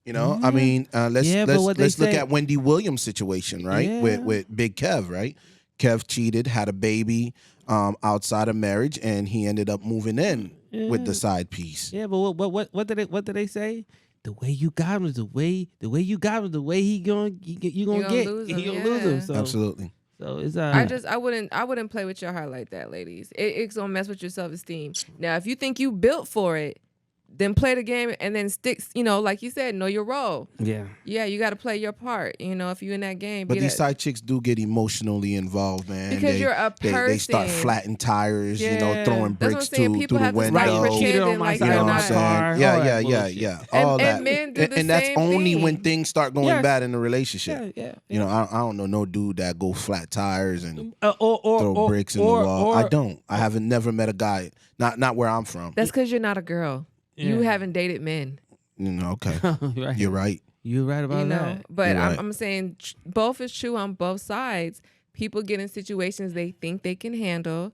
You know, I mean, let's what they look say- at Wendy Williams' situation, right? Yeah. With Big Kev, right? Kev cheated, had a baby outside of marriage, and he ended up moving in with the side piece. Yeah, but what did they say? The way you got him is the way you got him is the way you gonna get. lose him, He gonna lose him. yeah. So, Absolutely. So it's I wouldn't play with your heart like that, ladies. It's gonna mess with your self-esteem. Now, if you think you built for it, then play the game and then stick. You know, like you said, know your role. yeah. Yeah, you got to play your part. You know, if you in that game. But be these that- side chicks do get emotionally involved, man. Because you're a They start person. flattening tires, you know, Yeah. throwing That's what I'm bricks saying. through People the have to start window. pretending Cheated on my like side You they're know what I'm not. car. saying? all Yeah, that yeah, bullshit. yeah. And- All and that. men do the And that's same only thing. when things start going Yes. bad in the relationship. Yeah. You know, I don't know no dude that go flat tires and Or throw bricks in the wall. I don't. I haven't never met a guy. Not where I'm from. That's because you're not a girl. You Yeah. haven't dated men. You know, okay. Right. You're right. You're right about You know, that. but You're right. I'm saying both is true on both sides. People get in situations they think they can handle,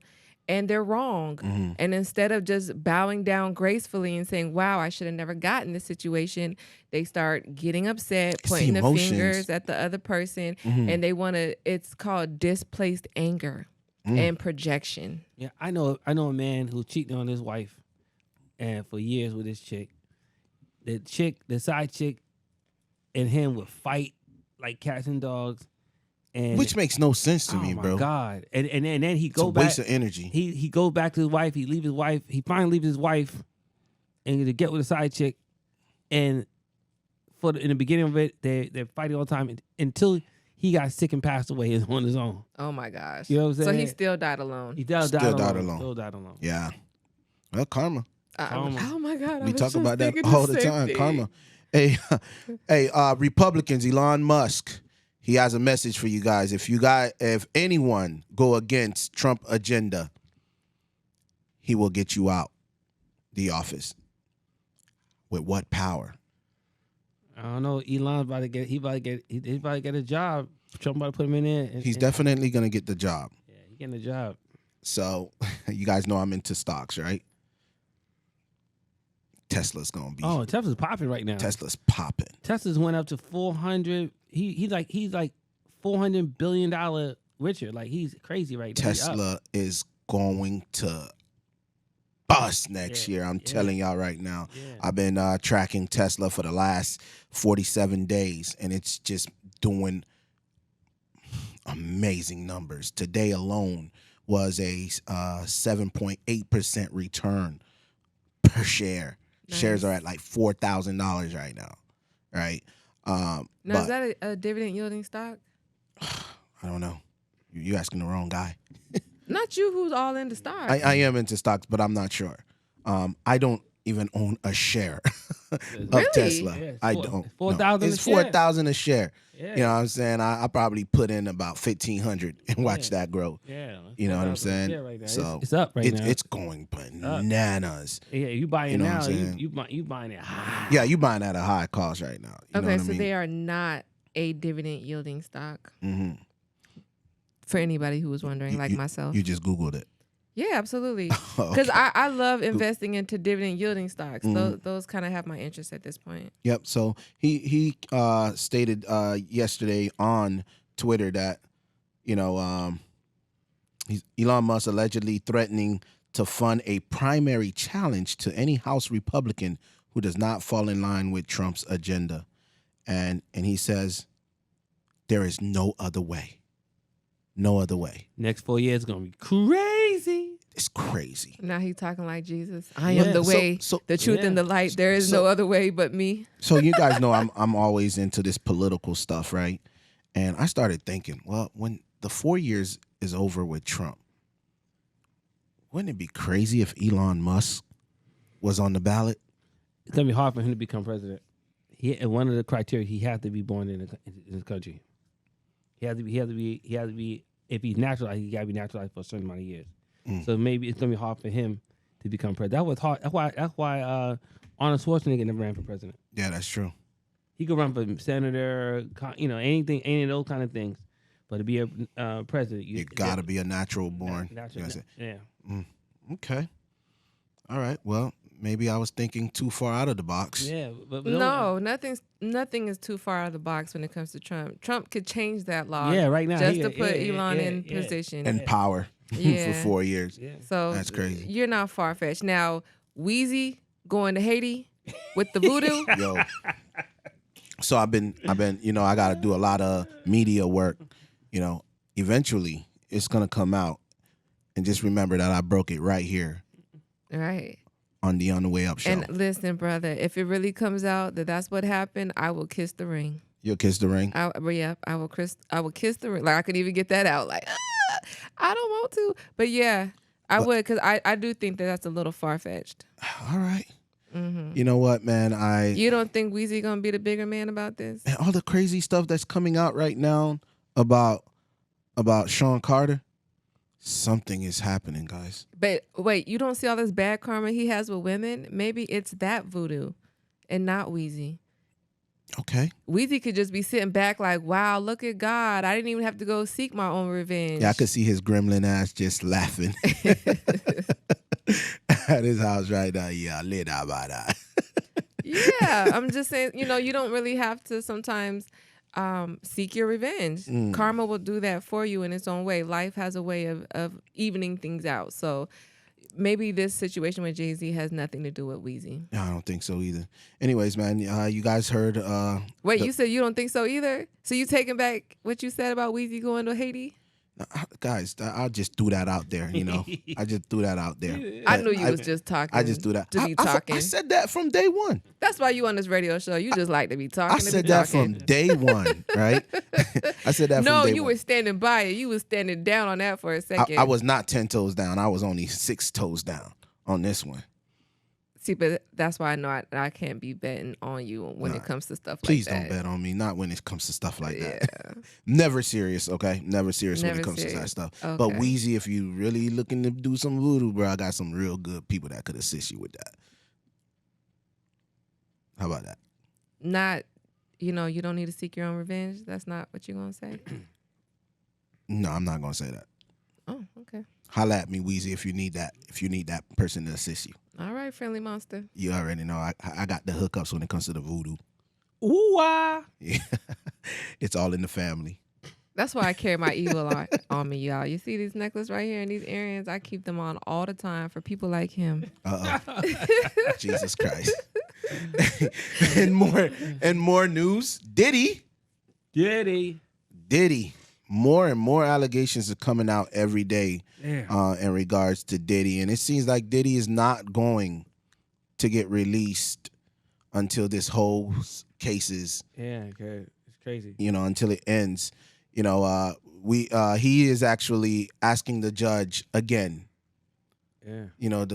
and they're wrong. Mm-hmm. And instead of just bowing down gracefully and saying, "Wow, I should have never gotten this situation," they start getting upset, It's pointing the emotions. fingers at the other person, Mm-hmm. and they want to. It's called displaced anger Mm. and projection. Yeah, I know a man who cheated on his wife, and for years with his chick. The side chick, and him would fight like cats and dogs, and Which makes no sense to oh me, my bro. God, and then he It's a go back. waste of energy. He goes back to his wife. He leave his wife. He finally leaves his wife, and to get with a side chick, and in the beginning of it, they're fighting all the time until he got sick and passed away on his own. Oh my gosh! You know what I'm So he saying? still died alone. He died Still died alone. alone. Still died alone. Yeah. Well, karma. Oh my God! I We was talk just about that thinking all the same time. thing. Karma. Hey, Republicans, Elon Musk, he has a message for you guys. If anyone go against Trump agenda, he will get you out the office. With what power? I don't know. Elon's about to get. He about to get a job. Trump about to put him in there. He's definitely gonna get the job. Yeah, he's getting a job. So you guys know I'm into stocks, right? Tesla's gonna be. Oh, Tesla's popping right now. Tesla's popping. Tesla's went up to 400. He's like $400 billion richer. Like he's crazy right now. He's up. Tesla is going to bust next year. I'm telling y'all right now. Yeah. I've been tracking Tesla for the last 47 days, and it's just doing amazing numbers. Today alone was a 7.8% return per share. Nice. Shares are at like $4,000 right now, right? Now, But is that a dividend yielding stock? I don't know. You asking the wrong guy. Not you, who's all into stocks. I am into stocks, but I'm not sure. I don't even own a share of Really? Tesla. Yeah, it's I four- don't. it's $4,000 No. a It's share. $4,000 a share. Yeah. You know what I'm saying? I probably put in about $1,500 and watch that grow. Yeah. You know what I'm saying? Yeah, right now. So it's up right now. It's going bananas. Yeah, you buying You know what now. I'm saying? You buying it high. Yeah, you buying at a high cost right now. You know Okay, what I so mean? they are not a dividend yielding stock hmm for anybody who was wondering, like myself. You just Googled it. Yeah, absolutely. Okay. Because I love investing into dividend yielding stocks. Mm-hmm. Those kind of have my interest at this point. Yep. So he stated yesterday on Twitter that, you know, Elon Musk allegedly threatening to fund a primary challenge to any House Republican who does not fall in line with Trump's agenda, and he says there is no other way. No other way. Next 4 years is gonna be crazy. It's crazy. Now he's talking like Jesus. I Yeah. am the way, So- the truth, and yeah. the light. There is So- no other way but me. So you guys know I'm always into this political stuff, right? And I started thinking, well, when the 4 years is over with Trump, wouldn't it be crazy if Elon Musk was on the ballot? It's gonna be hard for him to become president. And one of the criteria, he has to be born in this country. He has to be. If he's naturalized, he gotta be naturalized for a certain amount of years. So maybe it's gonna be hard for him to become president. That was hard. That's why Arnold Schwarzenegger never ran for president. Yeah, that's true. He could run for senator, anything, any of those kind of things. But to be a president, You got to be a natural born. Natural, You know what I'm yeah. saying? Okay. All right. Well, Maybe I was thinking too far out of the box. Yeah, but No, nothing is too far out of the box when it comes to Trump. Trump could change that law. Yeah, right now, just yeah, to put yeah, Elon yeah, in yeah. position. And power for Yeah. 4 years. Yeah. So That's crazy. You're not far fetched. Now, Wheezy going to Haiti with the voodoo. Yo. So I've been, I got to do a lot of media work. Eventually it's going to come out, and just remember that I broke it right here Right. on the Way Up show. And listen, brother, if it really comes out that that's what happened, I will kiss the ring. You'll kiss the ring. I will kiss the ring. Like I could even get that out. Like I don't want to, but yeah, I would, because I do think that that's a little far fetched. All right. You know what, man? You don't think Weezy gonna be the bigger man about this? And all the crazy stuff that's coming out right now about Sean Carter. Something is happening, guys. But wait, you don't see all this bad karma he has with women? Maybe it's that voodoo and not Weezy. Okay. Weezy could just be sitting back like, wow, look at God. I didn't even have to go seek my own revenge. Yeah, I could see his gremlin ass just laughing at his house right now. Yeah, lit out by that. Yeah, I'm just saying, you don't really have to sometimes seek your revenge. Karma will do that for you in its own way. Life has a way of evening things out. So maybe this situation with Jay-Z has nothing to do with Weezy. No, I don't think so either. Anyways, man, you guys heard... Wait, you said you don't think so either? So you taking back what you said about Weezy going to Haiti? Guys, I'll just threw that out there, I just threw that out there. I knew you was just talking. I just do that. To be talking. I said that from day one. That's why you on this radio show. You just like to be talking. I said that from day one, right? I said that from day one. No, you were standing by it. You was standing down on that for a second. I was not 10 toes down. I was only 6 toes down on this one. See, but that's why I know I can't be betting on you when it comes to stuff like that. Please don't bet on me. Not when it comes to stuff like that. Yeah. Never serious, okay? Never serious when it comes to that stuff. Okay. But Weezy, if you really looking to do some voodoo, bro, I got some real good people that could assist you with that. How about that? Not, you don't need to seek your own revenge. That's not what you're going to say? No, I'm not going to say that. Oh, okay. Holla at me, Weezy, if you need that person to assist you. All right, friendly monster. You already know I got the hookups when it comes to the voodoo. Ooh, ah. Yeah. It's all in the family. That's why I carry my evil eye on me, y'all. You see these necklaces right here and these earrings? I keep them on all the time for people like him. Jesus Christ. and more news. Diddy. More and more allegations are coming out every day in regards to Diddy. And it seems like Diddy is not going to get released until this whole case is... Yeah, okay. It's crazy. Until it ends. He is actually asking the judge again, to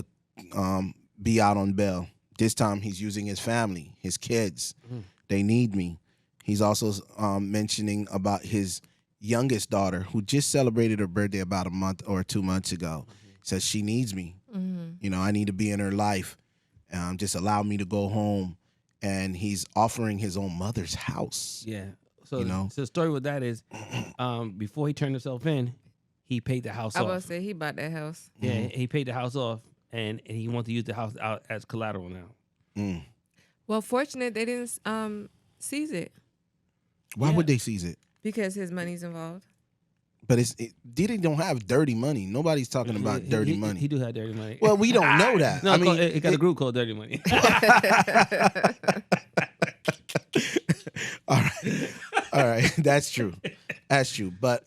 be out on bail. This time he's using his family, his kids. They need me. He's also mentioning about his youngest daughter, who just celebrated her birthday about a month or 2 months ago. Says she needs me. I need to be in her life. Just allow me to go home. And he's offering his own mother's house. Yeah. So, so the story with that is, before he turned himself in, he paid the house off. I was say he bought that house. Yeah, he paid the house off, and he wanted to use the house out as collateral now. Well, fortunate they didn't seize it. Why would they seize it? Because his money's involved. But Diddy don't have dirty money. Nobody's talking about dirty money. He do have dirty money. Well, we don't know that. No, it got a group called Dirty Money. All right, that's true. But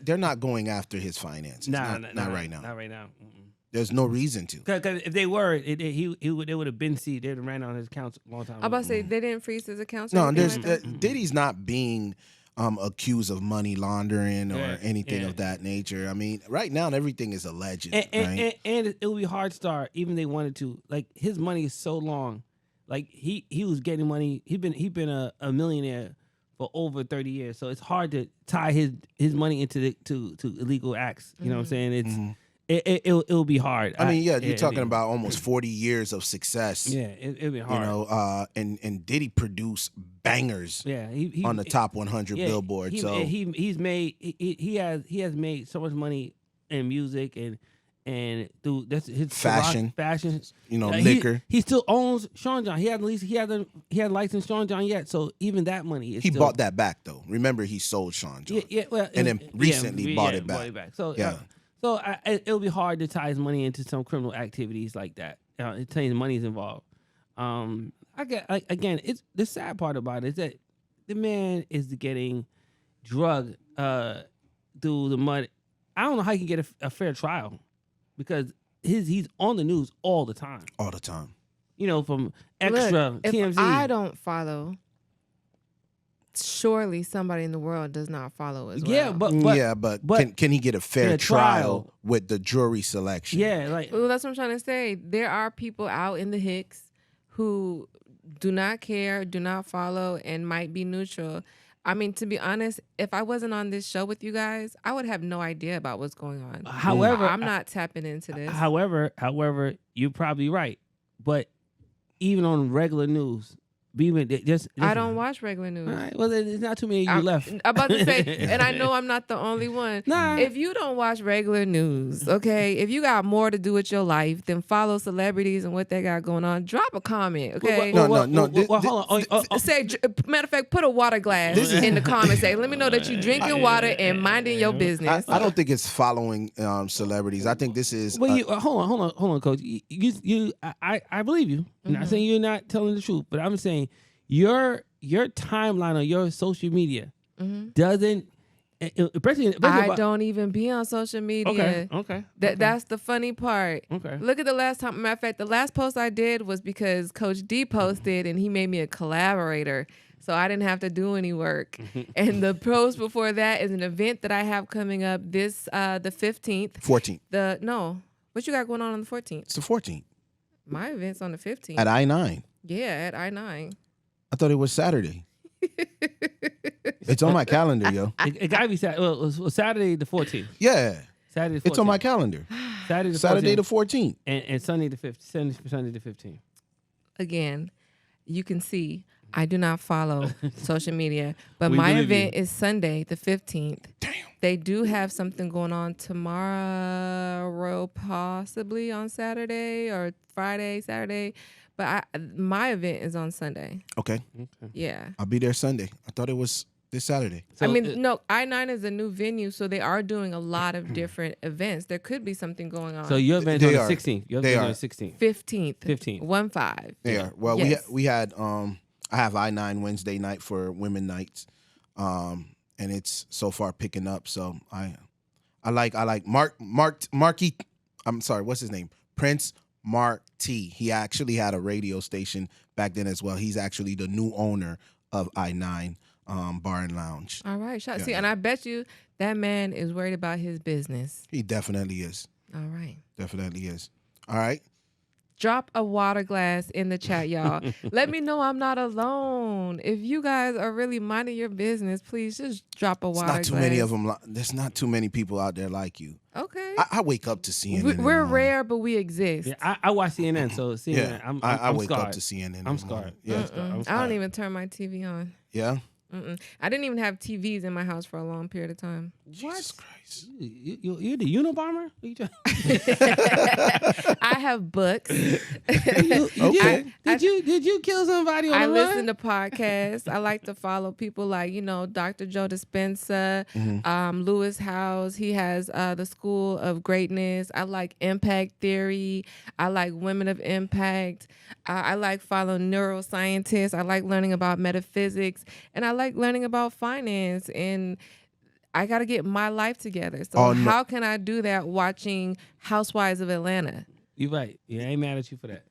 they're not going after his finances. Not right now. Not right now. Mm-mm. There's no reason to. Because if they were, they would have been seized. They'd have ran on his accounts a long time ago. I'm about to say they didn't freeze his accounts. No, Diddy's not being accused of money laundering or anything of that nature. I mean, right now everything is alleged. And it will be hard start, even if they wanted to. Like his money is so long. Like he was getting money. He been a millionaire for over 30 years. So it's hard to tie his money into to illegal acts. You know what I'm saying? It'll be hard. I mean, you're talking about almost 40 years of success. Yeah, it'll be hard. And Diddy produced bangers. Yeah, he on the top 100 Billboard. He has made so much money in music, and and dude, that's his Fashion. fashion. Liquor. He still owns Sean John. He hadn't licensed Sean John yet. So even that money is He still, bought that back though. Remember, he sold Sean John. well, and then recently bought it back. So Yeah. It'll be hard to tie his money into some criminal activities like that. It tells money's involved. Again, it's the sad part about it is that the man is getting drugged through the mud. I don't know how he can get a fair trial because he's on the news all the time. All the time. From Extra, Look, TMZ. if I don't follow, surely somebody in the world does not follow as well. Yeah, but can he get a fair trial with the jury selection? Yeah, well, that's what I'm trying to say. There are people out in the Hicks who do not care, do not follow, and might be neutral. I mean, to be honest, if I wasn't on this show with you guys, I would have no idea about what's going on. However, I'm not tapping into this. However, you're probably right. But even on regular news, I don't watch regular news. All right, well, there's not too many of you left. I'm about to say, and I know I'm not the only one. Nah. If you don't watch regular news, okay, if you got more to do with your life than follow celebrities and what they got going on, drop a comment, okay? No. Hold on. Say, matter of fact, put a water glass in the comments. Say, let me know that you drinking water and minding your business. I don't think it's following celebrities. I think this is. Well, hold on, Coach. I believe you. I'm not saying you're not telling the truth, but I'm saying your timeline on your social media doesn't. Especially I don't even be on social media. Okay. That's the funny part. Okay. Look at the last time. Matter of fact, the last post I did was because Coach D posted and he made me a collaborator. So I didn't have to do any work. And the post before that is an event that I have coming up the 15th. 14th. What you got going on the 14th? It's the 14th. My event's on the 15th. At I-9. Yeah, at I-9. I thought it was Saturday. It's on my calendar, yo. It gotta be Saturday. Well, it was Saturday the 14th. Yeah. Saturday the 14th. It's on my calendar. Saturday the 14th. And Sunday the 15th. Sunday the 15th. Again, you can see I do not follow social media, but We my believe event you. is Sunday the 15th. Damn. They do have something going on tomorrow, possibly on Saturday or Friday, Saturday. But my event is on Sunday. Okay. Yeah. I'll be there Sunday. I thought it was this Saturday. So no, I-9 is a new venue, so they are doing a lot of different event. There could be something going on. So your event They on the are. 16th. Your They event on are. the 16th. 15th. 15th. 1-5. They are. Well, Yes. we had I have I-9 Wednesday night for women nights. And it's so far picking up. So I like Marky. I'm sorry, what's his name? Prince Mark T. He actually had a radio station back then as well. He's actually the new owner of I-9 Bar and Lounge. All right. Yeah. See, and I bet you that man is worried about his business. He definitely is. All right. Definitely is. All right. Drop a water glass in the chat, y'all. Let me know I'm not alone. If you guys are really minding your business, please just drop a water glass. There's not too many of them. There's not too many people out there like you. Okay. I wake up to CNN. We're rare, but we exist. Yeah, I watch CNN, so CNN. Yeah, I'm I wake scarred. up to CNN. I'm scarred. Yeah. I don't even turn my TV on. Yeah. I didn't even have TVs in my house for a long period of time. Jesus Christ. You're the Unabomber? I have books. Okay. Did you kill somebody on I the listen run? to podcasts. I like to follow people like, Dr. Joe Dispenza, Lewis Howes. He has the School of Greatness. I like Impact Theory. I like Women of Impact. I like following neuroscientists. I like learning about metaphysics. And I like learning about finance. And I got to get my life together. So how can I do that watching Housewives of Atlanta? You're right. Yeah, I ain't mad at you for that.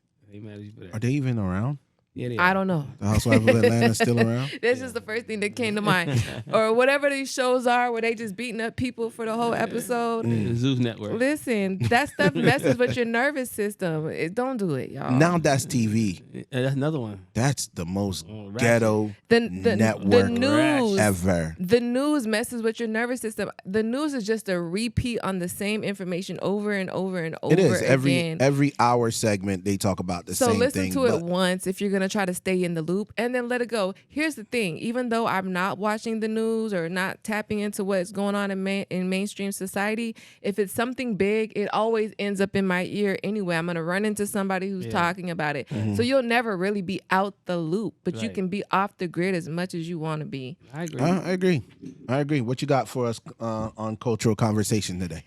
Are they even around? Yeah, they I are. don't know. The Housewives of Atlanta still around? That's just the first thing that came to mind. Or whatever these shows are where they just beating up people for the whole episode. The Zeus Network. Listen, that stuff messes with your nervous system. Don't do it, y'all. Now that's TV. That's another one. That's the most ratchet. ghetto the network news ever. The news messes with your nervous system. The news is just a repeat on the same information over and over and over It is. again. Every hour segment they talk about the So same listen thing. to it once if you're gonna to try to stay in the loop and then let it go. Here's the thing. Even though I'm not watching the news or not tapping into what's going on in mainstream society, if it's something big, it always ends up in my ear anyway. I'm going to run into somebody who's talking about it. So you'll never really be out the loop, but you can be off the grid as much as you want to be. I agree. I agree. What you got for us on cultural conversation today?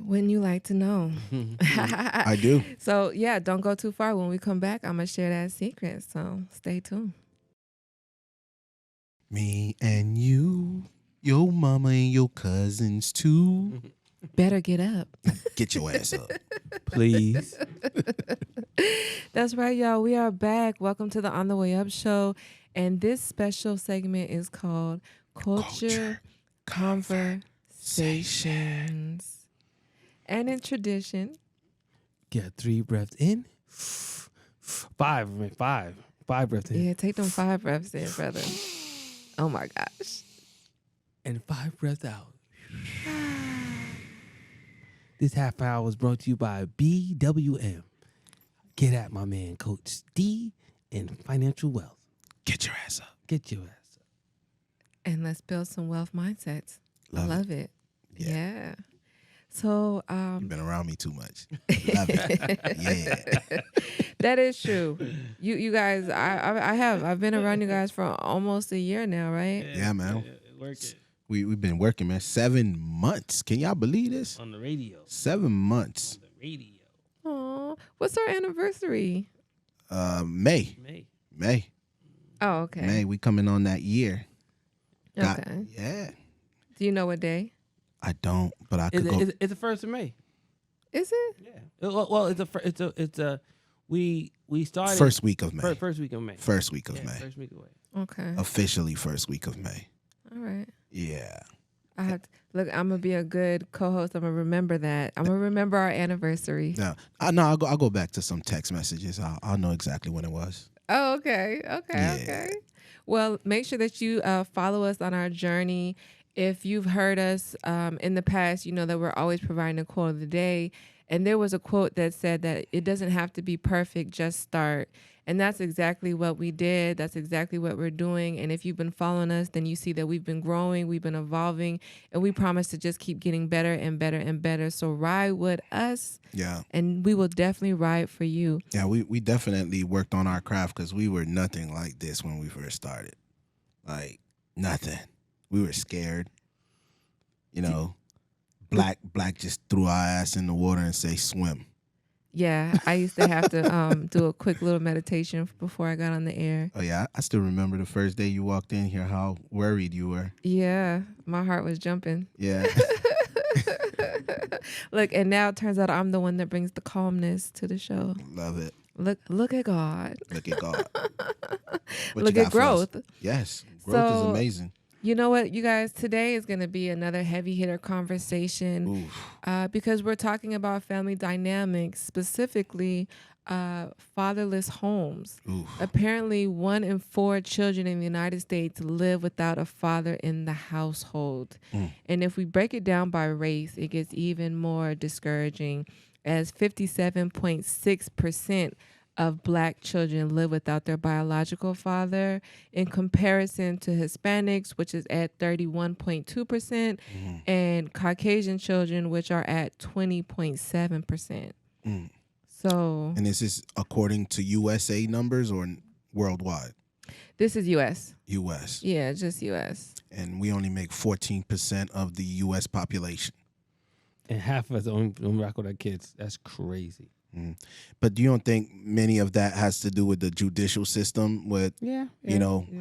When you like to know. I do. So, yeah, don't go too far. When we come back, I'm going to share that secret. So stay tuned. Me and you, your mama and your cousins too. Better get up. Get your ass up. Please. That's right, y'all. We are back. Welcome to the On the Way Up show. And this special segment is called Culture Conversations. And in tradition, Get 3 breaths in. 5 breaths in. yeah, take them 5 breaths in, brother. Oh my gosh. And 5 breaths out. This half hour was brought to you by BWM. Get at my man, Coach D, and financial wealth. Get your ass up. Get your ass up. And let's build some wealth mindsets. Love it. Yeah. Yeah. So You've been around me too much. Love it. Yeah. that is true. You guys, I've been around you guys for almost a year now, right? Yeah, man. Working. We've been working, man. 7 months. Can y'all believe this? On the radio. 7 months. The radio. Aw, what's our anniversary? May. Oh, okay. May. We coming on that year. Okay. Yeah. Do you know what day? I don't, but I could go. It's the 1st of May. Is it? Yeah. Well, we started First week of May. First week of May. First week of May. First week of May. Okay. Officially first week of May. All right. Yeah. Look, I'm gonna be a good co-host. I'm gonna remember that. I'm gonna remember our anniversary. Now, I'll go back to some text messages. I'll know exactly when it was. Oh, okay. Yeah. Okay. Well, make sure that you follow us on our journey. If you've heard us in the past, you know that we're always providing a quote of the day. And there was a quote that said that it doesn't have to be perfect, just start. And that's exactly what we did. That's exactly what we're doing. And if you've been following us, then you see that we've been growing, we've been evolving, and we promise to just keep getting better and better and better. So ride with us. Yeah. And we will definitely ride for you. Yeah, we definitely worked on our craft because we were nothing like this when we first started. Like, nothing. We were scared. You know, Black just threw our ass in the water and say swim. Yeah, I used to have to do a quick little meditation before I got on the air. Oh, yeah. I still remember the first day you walked in here, how worried you were. Yeah, my heart was jumping. Yeah. Look, and now it turns out I'm the one that brings the calmness to the show. Love it. Look at God. Look at God. What Look you at got for us? growth. Yes. Growth is amazing. You know what, you guys, today is going to be another heavy hitter conversation because we're talking about family dynamics, specifically fatherless homes. Oof. Apparently, 1 in 4 children in the United States live without a father in the household. And if we break it down by race, it gets even more discouraging, as 57.6% of Black children live without their biological father, in comparison to Hispanics, which is at 31.2%, and Caucasian children, which are at 20.7%. So, And is this according to USA numbers or worldwide? this is U.S. U.S. Yeah, just U.S. And we only make 14% of the U.S. population. And half of us don't rock with our kids. That's crazy. But you don't think many of that has to do with the judicial system with,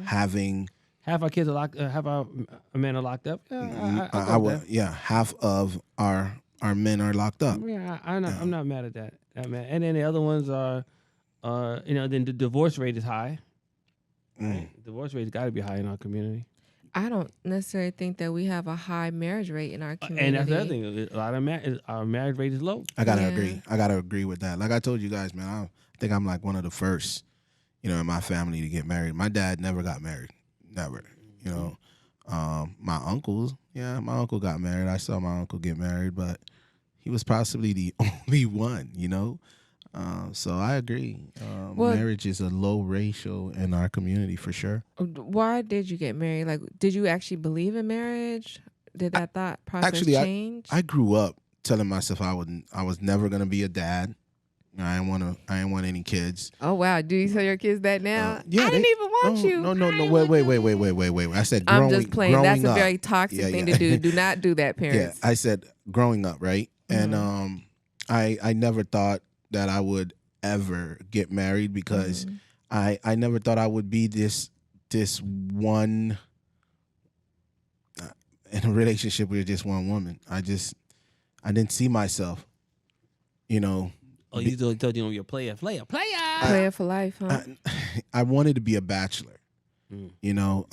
having... Half our kids are locked. Half our men are locked up. Yeah, half of our men are locked up. Yeah, I'm not mad at that. And then the other ones are, then the divorce rate is high. Right? Divorce rate has got to be high in our community. I don't necessarily think that we have a high marriage rate in our community. And that's the other thing. A lot of our marriage rate is low. I gotta agree. I gotta agree with that. Like I told you guys, man, I think I'm like one of the first, in my family to get married. My dad never got married. Never. My uncles, my uncle got married. I saw my uncle get married, but he was possibly the only one, So I agree. Well, Marriage is a low ratio in our community for sure. why did you get married? Like, did you actually believe in marriage? Did that thought process Actually, change? I grew up telling myself I was never gonna be a dad. I didn't want any kids. Oh wow, do you tell your kids that now? Yeah, I didn't even want you. no. I Wait. I said I'm growing. just playing. That's a up. very toxic thing to do. Do not do that, Yeah, parents. I said growing up, right? And I never thought that I would ever get married because I never thought I would be this one in a relationship with just one woman. I didn't see myself, you know. Oh, you told you you're a player. Player for life, huh? I wanted to be a bachelor, you know,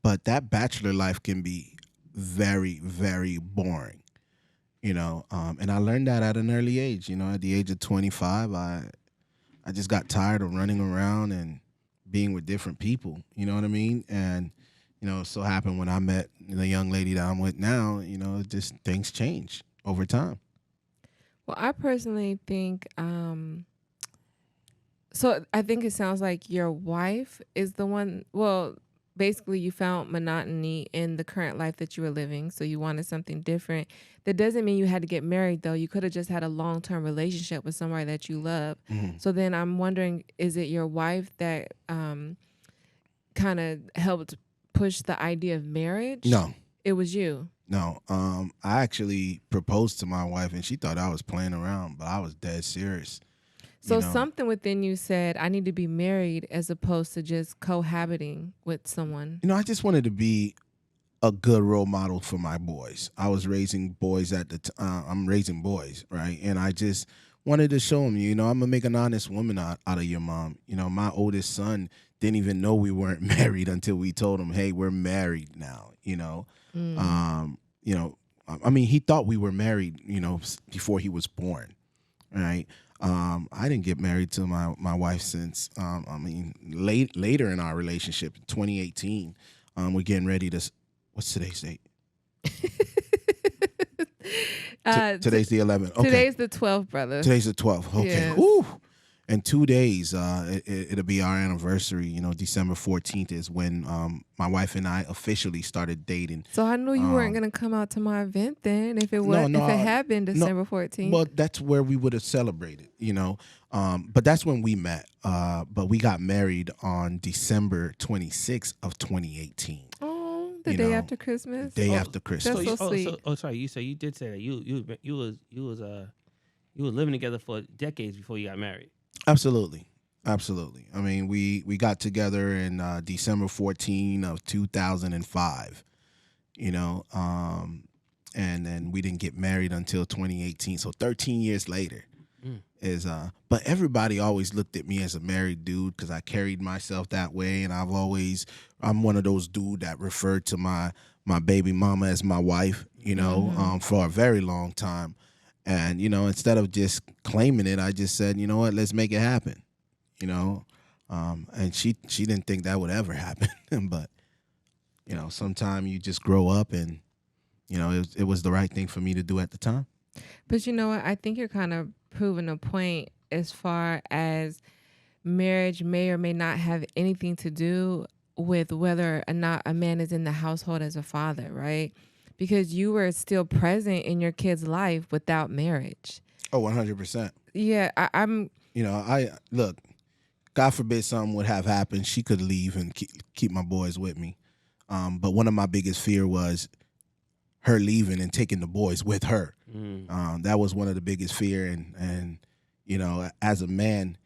but that bachelor life can be very, very boring, you know. And I learned that at an early age, you know, at the age of 25, I just got tired of running around and being with different people, you know what I mean? And, you know, it so happened when I met the young lady that I'm with now, you know, just things change over time. Well, I personally think, so I think it sounds like your wife is the one, well, basically you found monotony in the current life that you were living, so you wanted something different. That doesn't mean you had to get married, though. You could have just had a long-term relationship with somebody that you love. So then I'm wondering, is it your wife that kind of helped push the idea of marriage? No. It was you. No, I actually proposed to my wife, and she thought I was playing around, but I was dead serious. So you know? something within you said, I need to be married as opposed to just cohabiting with someone. You know, I just wanted to be a good role model for my boys. I was raising boys I'm raising boys, right? And I just wanted to show them, you know, I'm going to make an honest woman out of your mom. You know, my oldest son didn't even know we weren't married until we told him, hey, we're married now, you know. You know, I mean, he thought we were married, you know, before he was born, right? I didn't get married to my wife since, later in our relationship, 2018. We're getting ready to, what's today's date? Today's the 11th. Okay. Today's the 12th, brother. Today's the 12th. Okay. Yes. Woo. In 2 days, it'll be our anniversary. You know, December 14th is when my wife and I officially started dating. So I knew you weren't going to come out to my event then if it was, if it had been December 14th. Well, that's where we would have celebrated, you know. But that's when we met. But we got married on December 26th of 2018. Oh, the day after Christmas. Day after Christmas. That's so sweet. Sorry. You did say that you was living together for decades before you got married. Absolutely. I mean, we got together in December 14 of 2005, you know, and then we didn't get married until 2018. So 13 years later but everybody always looked at me as a married dude because I carried myself that way. And I'm one of those dude that referred to my baby mama as my wife, you know, for a very long time. And, you know, instead of just claiming it, I just said, you know what, let's make it happen, you know. And she didn't think that would ever happen. But, you know, sometime you just grow up and, you know, it was the right thing for me to do at the time. But you know what? I think you're kind of proving a point as far as marriage may or may not have anything to do with whether or not a man is in the household as a father, right? Because you were still present in your kid's life without marriage. Oh, 100%. Yeah, I'm. You know, look, God forbid something would have happened. She could leave and keep my boys with me. But one of my biggest fear was her leaving and taking the boys with her. That was one of the biggest fear. And you know, as a man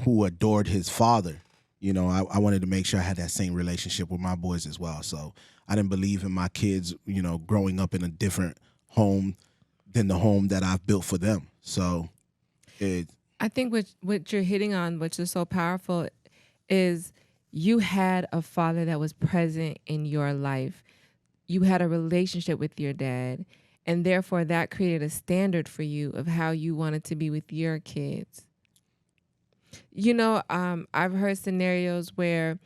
who adored his father, you know, I wanted to make sure I had that same relationship with my boys as well. So I didn't believe in my kids, you know, growing up in a different home than the home that I've built for them. So I think what you're hitting on, which is so powerful, is you had a father that was present in your life. You had a relationship with your dad, and therefore that created a standard for you of how you wanted to be with your kids. You know, I've heard scenarios where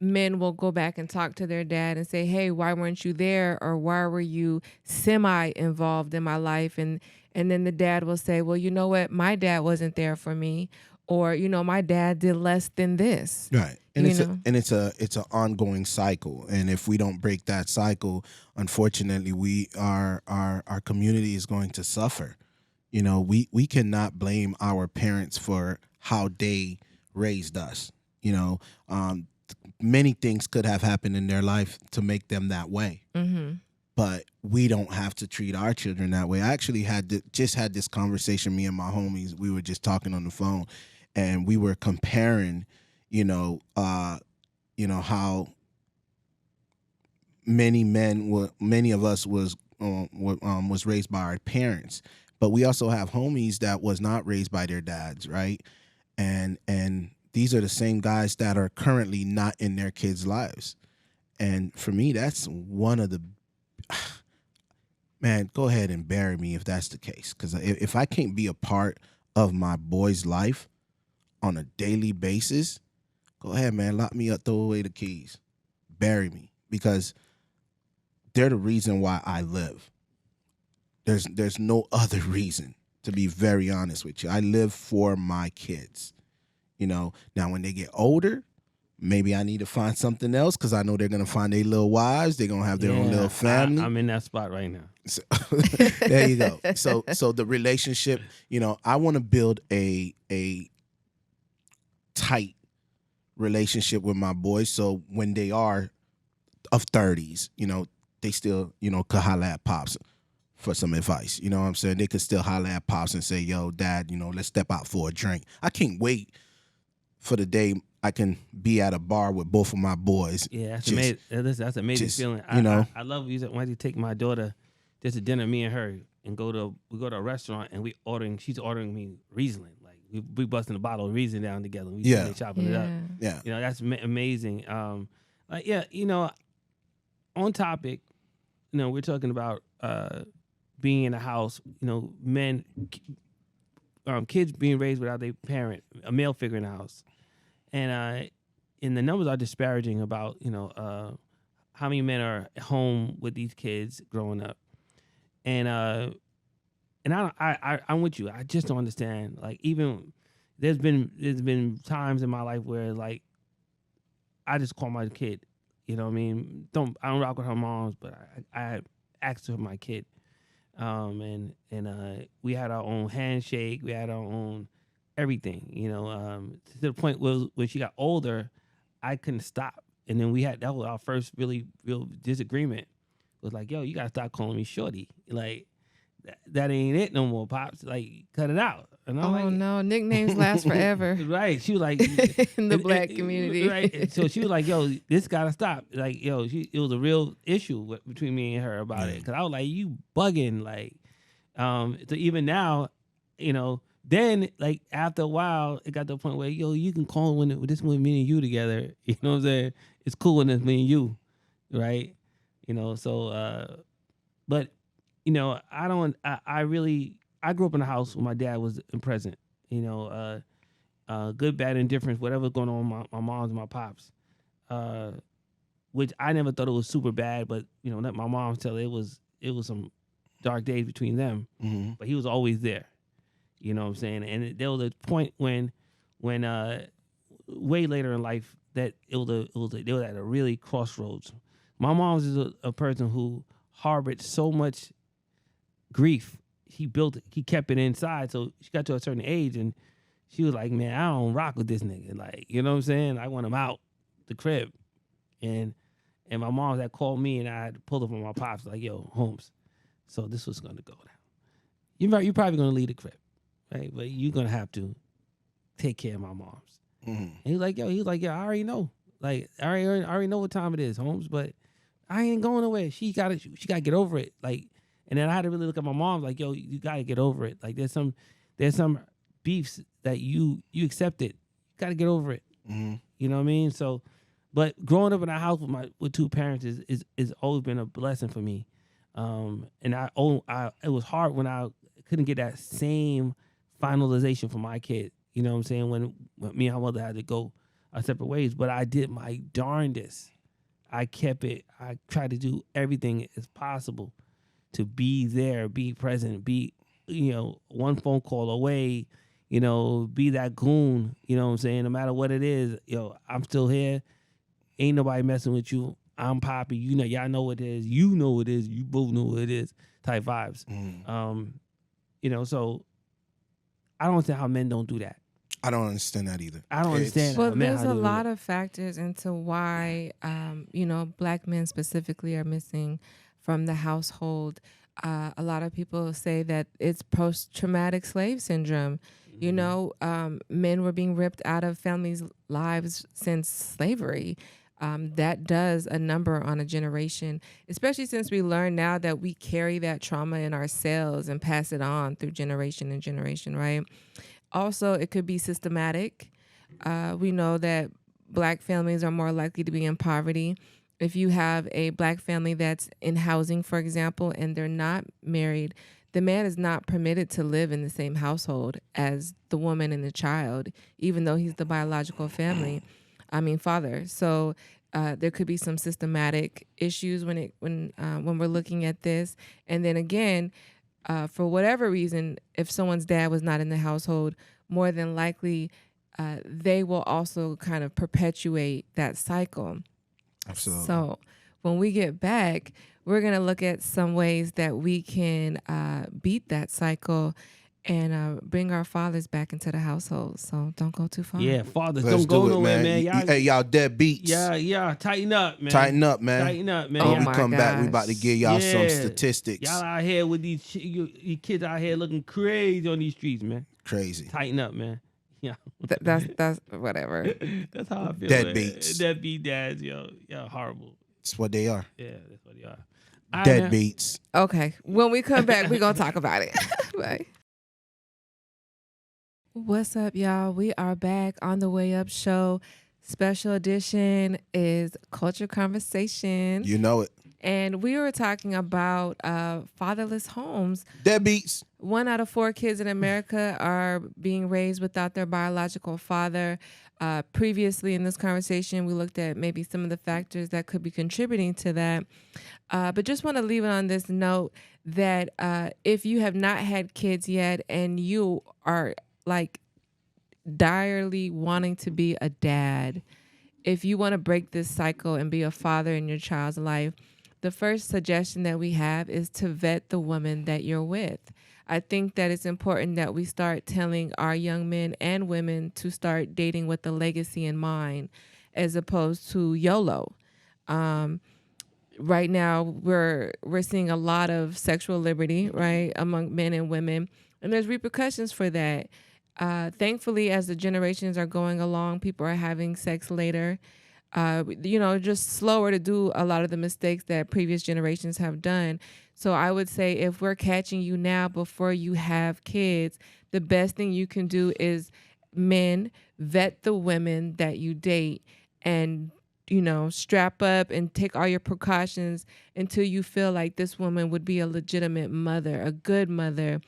men will go back and talk to their dad and say, hey, why weren't you there? Or why were you semi-involved in my life? And then the dad will say, well, you know what? My dad wasn't there for me. Or, my dad did less than this. Right. And you know? it's an ongoing cycle. And if we don't break that cycle, unfortunately, our community is going to suffer. We cannot blame our parents for how they raised us. Many things could have happened in their life to make them that way. Mm-hmm. But we don't have to treat our children that way. I actually just had this conversation, me and my homies. We were just talking on the phone, and we were comparing, how many of us was raised by our parents, but we also have homies that was not raised by their dads, right? And these are the same guys that are currently not in their kids' lives. And for me, that's one of the, man, go ahead and bury me if that's the case. Because if I can't be a part of my boy's life on a daily basis, go ahead, man, lock me up, throw away the keys, bury me. Because they're the reason why I live. There's no other reason, to be very honest with you. I live for my kids. Now when they get older, maybe I need to find something else because I know they're going to find their little wives. They're going to have their own little family. I'm in that spot right now. So, there you go. So the relationship, I want to build a tight relationship with my boys. So when they are of 30s, they still, could holler at Pops for some advice. You know what I'm saying? They could still holler at Pops and say, yo, Dad, let's step out for a drink. I can't wait for the day I can be at a bar with both of my boys. Yeah, that's amazing. That's an amazing feeling. I love why you take my daughter just to dinner, me and her, and we go to a restaurant and she's ordering me Riesling. Like we busting a bottle of Riesling down together. We chopping it up. Yeah. That's amazing. On topic, we're talking about being in a house, men, kids being raised without their parent, a male figure in the house. And the numbers are disparaging about, how many men are home with these kids growing up. And I'm with you. I just don't understand. Like, even there's been times in my life where, like, I just call my kid. You know what I mean? I don't rock with her moms, but I asked her my kid. And we had our own handshake. We had our own everything, to the point where when she got older, I couldn't stop. And then that was our first really real disagreement. It was like, yo, you gotta stop calling me shorty. Like, that ain't it no more, Pops. Like, cut it out. And I'm like, no, nicknames last forever. Right. She was like, in the black community. Right. So she was like, yo, this gotta stop. Like, yo, it was a real issue between me and her about it. Cause I was like, you bugging. Like, so even now, then, like, after a while, it got to the point where, yo, you can call when me and you together. You know what I'm saying? It's cool when it's me and you, right? So, but, I grew up in a house where my dad was present. Good, bad, indifference, whatever was going on with my moms and my pops, which I never thought it was super bad, but, let my mom tell it was some dark days between them, but he was always there. You know what I'm saying? And there was a point when way later in life that they were at a really crossroads. My mom was a person who harbored so much grief. He kept it inside. So she got to a certain age and she was like, man, I don't rock with this nigga. Like, you know what I'm saying? I want him out the crib. And my mom had called me and I had pulled up on my pops like, yo, Holmes, so this was going to go down. You're probably going to leave the crib. Right, but you're gonna have to take care of my moms. And he's like, yo, I already know. Like, I already know what time it is, Holmes. But I ain't going nowhere. She gotta get over it. Like, and then I had to really look at my mom. Like, yo, you gotta get over it. Like, there's some beefs that you accept it. You gotta get over it. You know what I mean? So, but growing up in a house with two parents is always been a blessing for me. And it was hard when I couldn't get that same finalization for my kid. You know what I'm saying? When me and my mother had to go our separate ways. But I did my darndest. I kept it. I tried to do everything as possible to be there, be present, be, one phone call away, be that goon, you know what I'm saying? No matter what it is, I'm still here. Ain't nobody messing with you. I'm Poppy. Y'all know what it is. You know what it is. You both know what it is type vibes. So I don't understand how men don't do that. I don't understand that either. I don't understand. Well, there's a lot of factors into why, Black men specifically are missing from the household. A lot of people say that it's post-traumatic slave syndrome. Men were being ripped out of families' lives since slavery. That does a number on a generation, especially since we learn now that we carry that trauma in our cells and pass it on through generation and generation, right? Also, it could be systematic. We know that Black families are more likely to be in poverty. If you have a Black family that's in housing, for example, and they're not married, the man is not permitted to live in the same household as the woman and the child, even though he's the biological father. So there could be some systematic issues when we're looking at this. And then again, for whatever reason, if someone's dad was not in the household, more than likely they will also kind of perpetuate that cycle. Absolutely. So when we get back, we're going to look at some ways that we can beat that cycle and bring our fathers back into the household. So don't go too far. Yeah, fathers, Let's don't go do it, nowhere, man. Y'all deadbeats. Yeah, tighten up, man. Tighten up, man. Tighten up, man. When we come back, we about to give y'all some statistics. Y'all out here with these kids out here looking crazy on these streets, man. Crazy. Tighten up, man. Yeah. That's whatever. That's how I feel. Deadbeats. Deadbeat dads, horrible. That's what they are. Yeah, that's what they are. Deadbeats. Okay. When we come back, we're going to talk about it. Bye. What's up, y'all? We are back on the Way Up show. Special edition is Culture Conversation. You know it. And we were talking about fatherless homes. Deadbeats. 1 out of 4 kids in America are being raised without their biological father. Previously in this conversation, we looked at maybe some of the factors that could be contributing to that. But just want to leave it on this note that if you have not had kids yet and you are like direly wanting to be a dad, if you want to break this cycle and be a father in your child's life, the first suggestion that we have is to vet the woman that you're with. I think that it's important that we start telling our young men and women to start dating with the legacy in mind, as opposed to YOLO. Right now, we're seeing a lot of sexual liberty, right, among men and women, and there's repercussions for that. Thankfully, as the generations are going along, people are having sex later. Just slower to do a lot of the mistakes that previous generations have done. So I would say if we're catching you now before you have kids, the best thing you can do is men vet the women that you date and, strap up and take all your precautions until you feel like this woman would be a legitimate mother, a good mother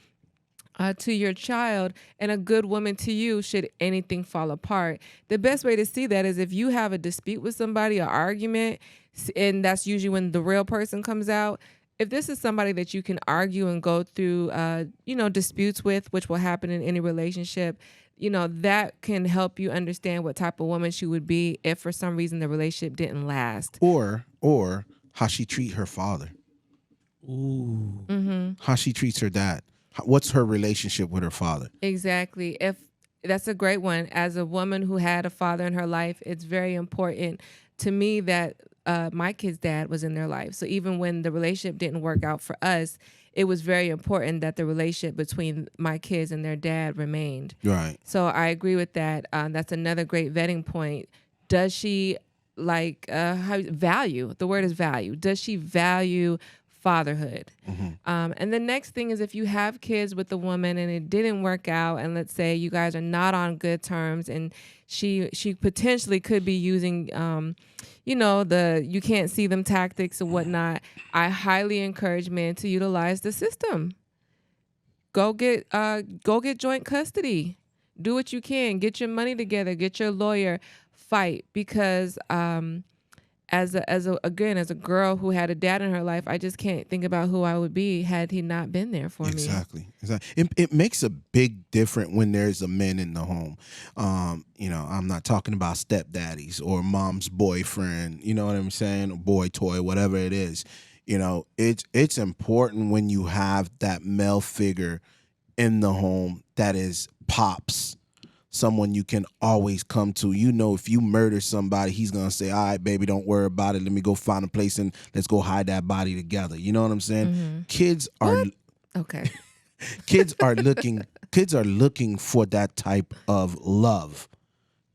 to your child, and a good woman to you should anything fall apart. The best way to see that is if you have a dispute with somebody, an argument, and that's usually when the real person comes out. If this is somebody that you can argue and go through, disputes with, which will happen in any relationship, that can help you understand what type of woman she would be if for some reason the relationship didn't last. Or how she treat her father. Ooh. Mm-hmm. How she treats her dad. What's her relationship with her father? Exactly. If that's a great one. As a woman who had a father in her life, it's very important to me that my kid's dad was in their life. So even when the relationship didn't work out for us, it was very important that the relationship between my kids and their dad remained. Right. So I agree with that. That's another great vetting point. Does she value? The word is value. Does she value fatherhood? Mm-hmm. And the next thing is if you have kids with a woman and it didn't work out, and let's say you guys are not on good terms, and she potentially could be using you can't see them tactics and whatnot, I highly encourage men to utilize the system. Go get joint custody. Do what you can. Get your money together. Get your lawyer. fight because as a girl who had a dad in her life, I just can't think about who I would be had he not been there for me. Exactly. It makes a big difference when there's a man in the home. I'm not talking about stepdaddies or mom's boyfriend, you know what I'm saying? Or boy toy, whatever it is. It's important when you have that male figure in the home that is pops, someone you can always come to. If you murder somebody, he's going to say, all right, baby, don't worry about it. Let me go find a place and let's go hide that body together. You know what I'm saying? Mm-hmm. Kids are okay. kids are looking for that type of love,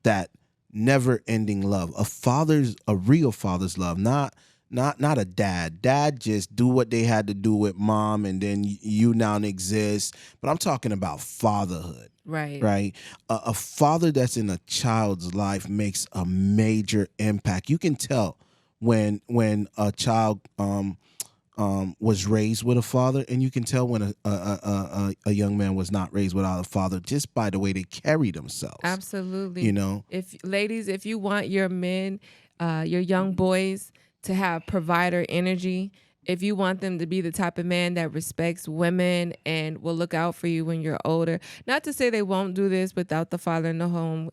that never-ending love. A real father's love, not a dad. Dad just do what they had to do with mom, and then you now exist. But I'm talking about fatherhood. Right. A father that's in a child's life makes a major impact. You can tell when a child was raised with a father, and you can tell when a young man was not raised without a father just by the way they carry themselves. Absolutely. If you want your men, your young boys to have provider energy, if you want them to be the type of man that respects women and will look out for you when you're older, not to say they won't do this without the father in the home,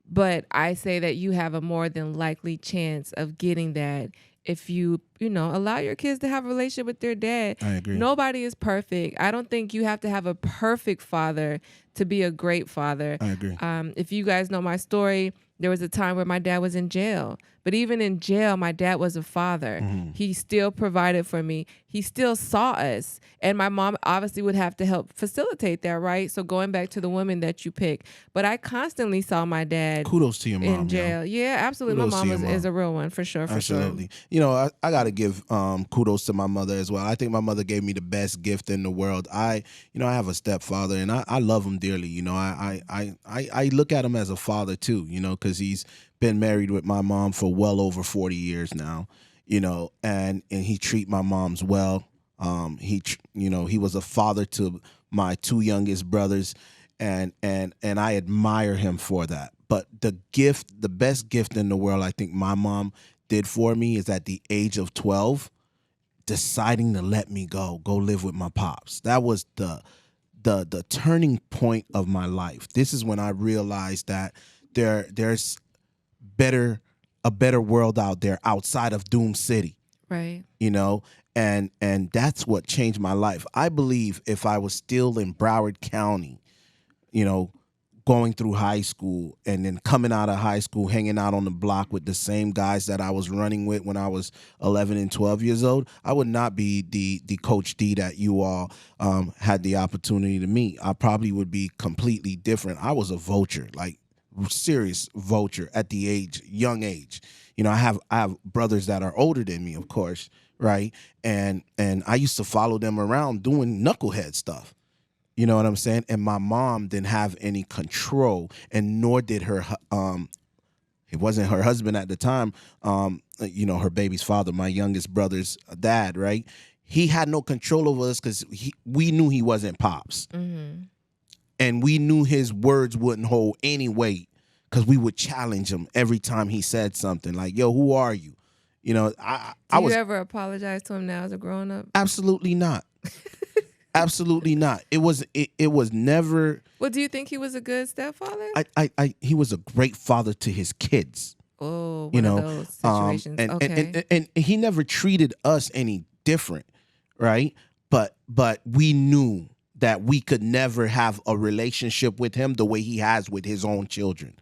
but I say that you have a more than likely chance of getting that if you allow your kids to have a relationship with their dad. I agree. Nobody is perfect. I don't think you have to have a perfect father to be a great father. I agree. If you guys know my story, there was a time where my dad was in jail. But even in jail, my dad was a father. Mm-hmm. He still provided for me. He still saw us. And my mom obviously would have to help facilitate that, right? So going back to the women that you pick. But I constantly saw my dad Kudos to your mom, in jail. Yeah, absolutely. Kudos my mom is a real one, for sure. Absolutely. I got to give kudos to my mother as well. I think my mother gave me the best gift in the world. I have a stepfather, and I love him dearly. I look at him as a father too, because he's been married with my mom for well over 40 years now, and he treat my moms well. He was a father to my two youngest brothers, and I admire him for that. But the best gift in the world, I think my mom did for me, is at the age of 12, deciding to let me go live with my pops. That was the turning point of my life. This is when I realized that there's a better world out there outside of Doom City. Right. And that's what changed my life. I believe if I was still in Broward County, going through high school and then coming out of high school, hanging out on the block with the same guys that I was running with when I was 11 and 12 years old, I would not be the Coach D that you all had the opportunity to meet. I probably would be completely different. I was a vulture, like serious vulture at the young age. I have brothers that are older than me, of course, right? And I used to follow them around doing knucklehead stuff. You know what I'm saying? And my mom didn't have any control, and nor did her. It wasn't her husband at the time. Her baby's father, my youngest brother's dad, right? He had no control over us because we knew he wasn't pops, mm-hmm. and we knew his words wouldn't hold any weight because we would challenge him every time he said something like, "Yo, who are you?" Do you ever apologize to him now as a grown up? Absolutely not. Absolutely not. It was never. Well, do you think he was a good stepfather? He was a great father to his kids. Oh, one of those situations. Okay. And he never treated us any different, right? But we knew that we could never have a relationship with him the way he has with his own children.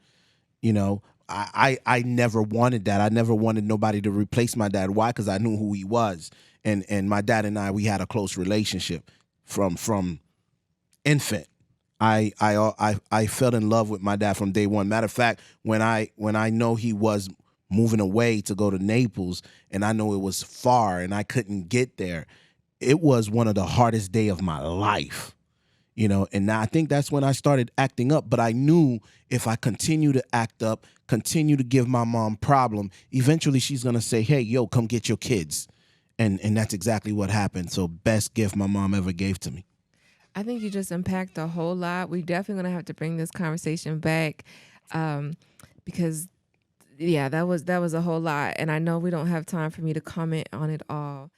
I never wanted that. I never wanted nobody to replace my dad. Why? Because I knew who he was, and my dad and we had a close relationship. From infant, I fell in love with my dad from day one. Matter of fact, when I know he was moving away to go to Naples, and I know it was far and I couldn't get there, it was one of the hardest days of my life. And I think that's when I started acting up. But I knew if I continue to act up, continue to give my mom problem, eventually she's gonna say, "Hey, yo, come get your kids." And that's exactly what happened. So best gift my mom ever gave to me. I think you just unpacked a whole lot. We definitely going to have to bring this conversation back. because yeah, that was a whole lot, and I know we don't have time for me to comment on it all.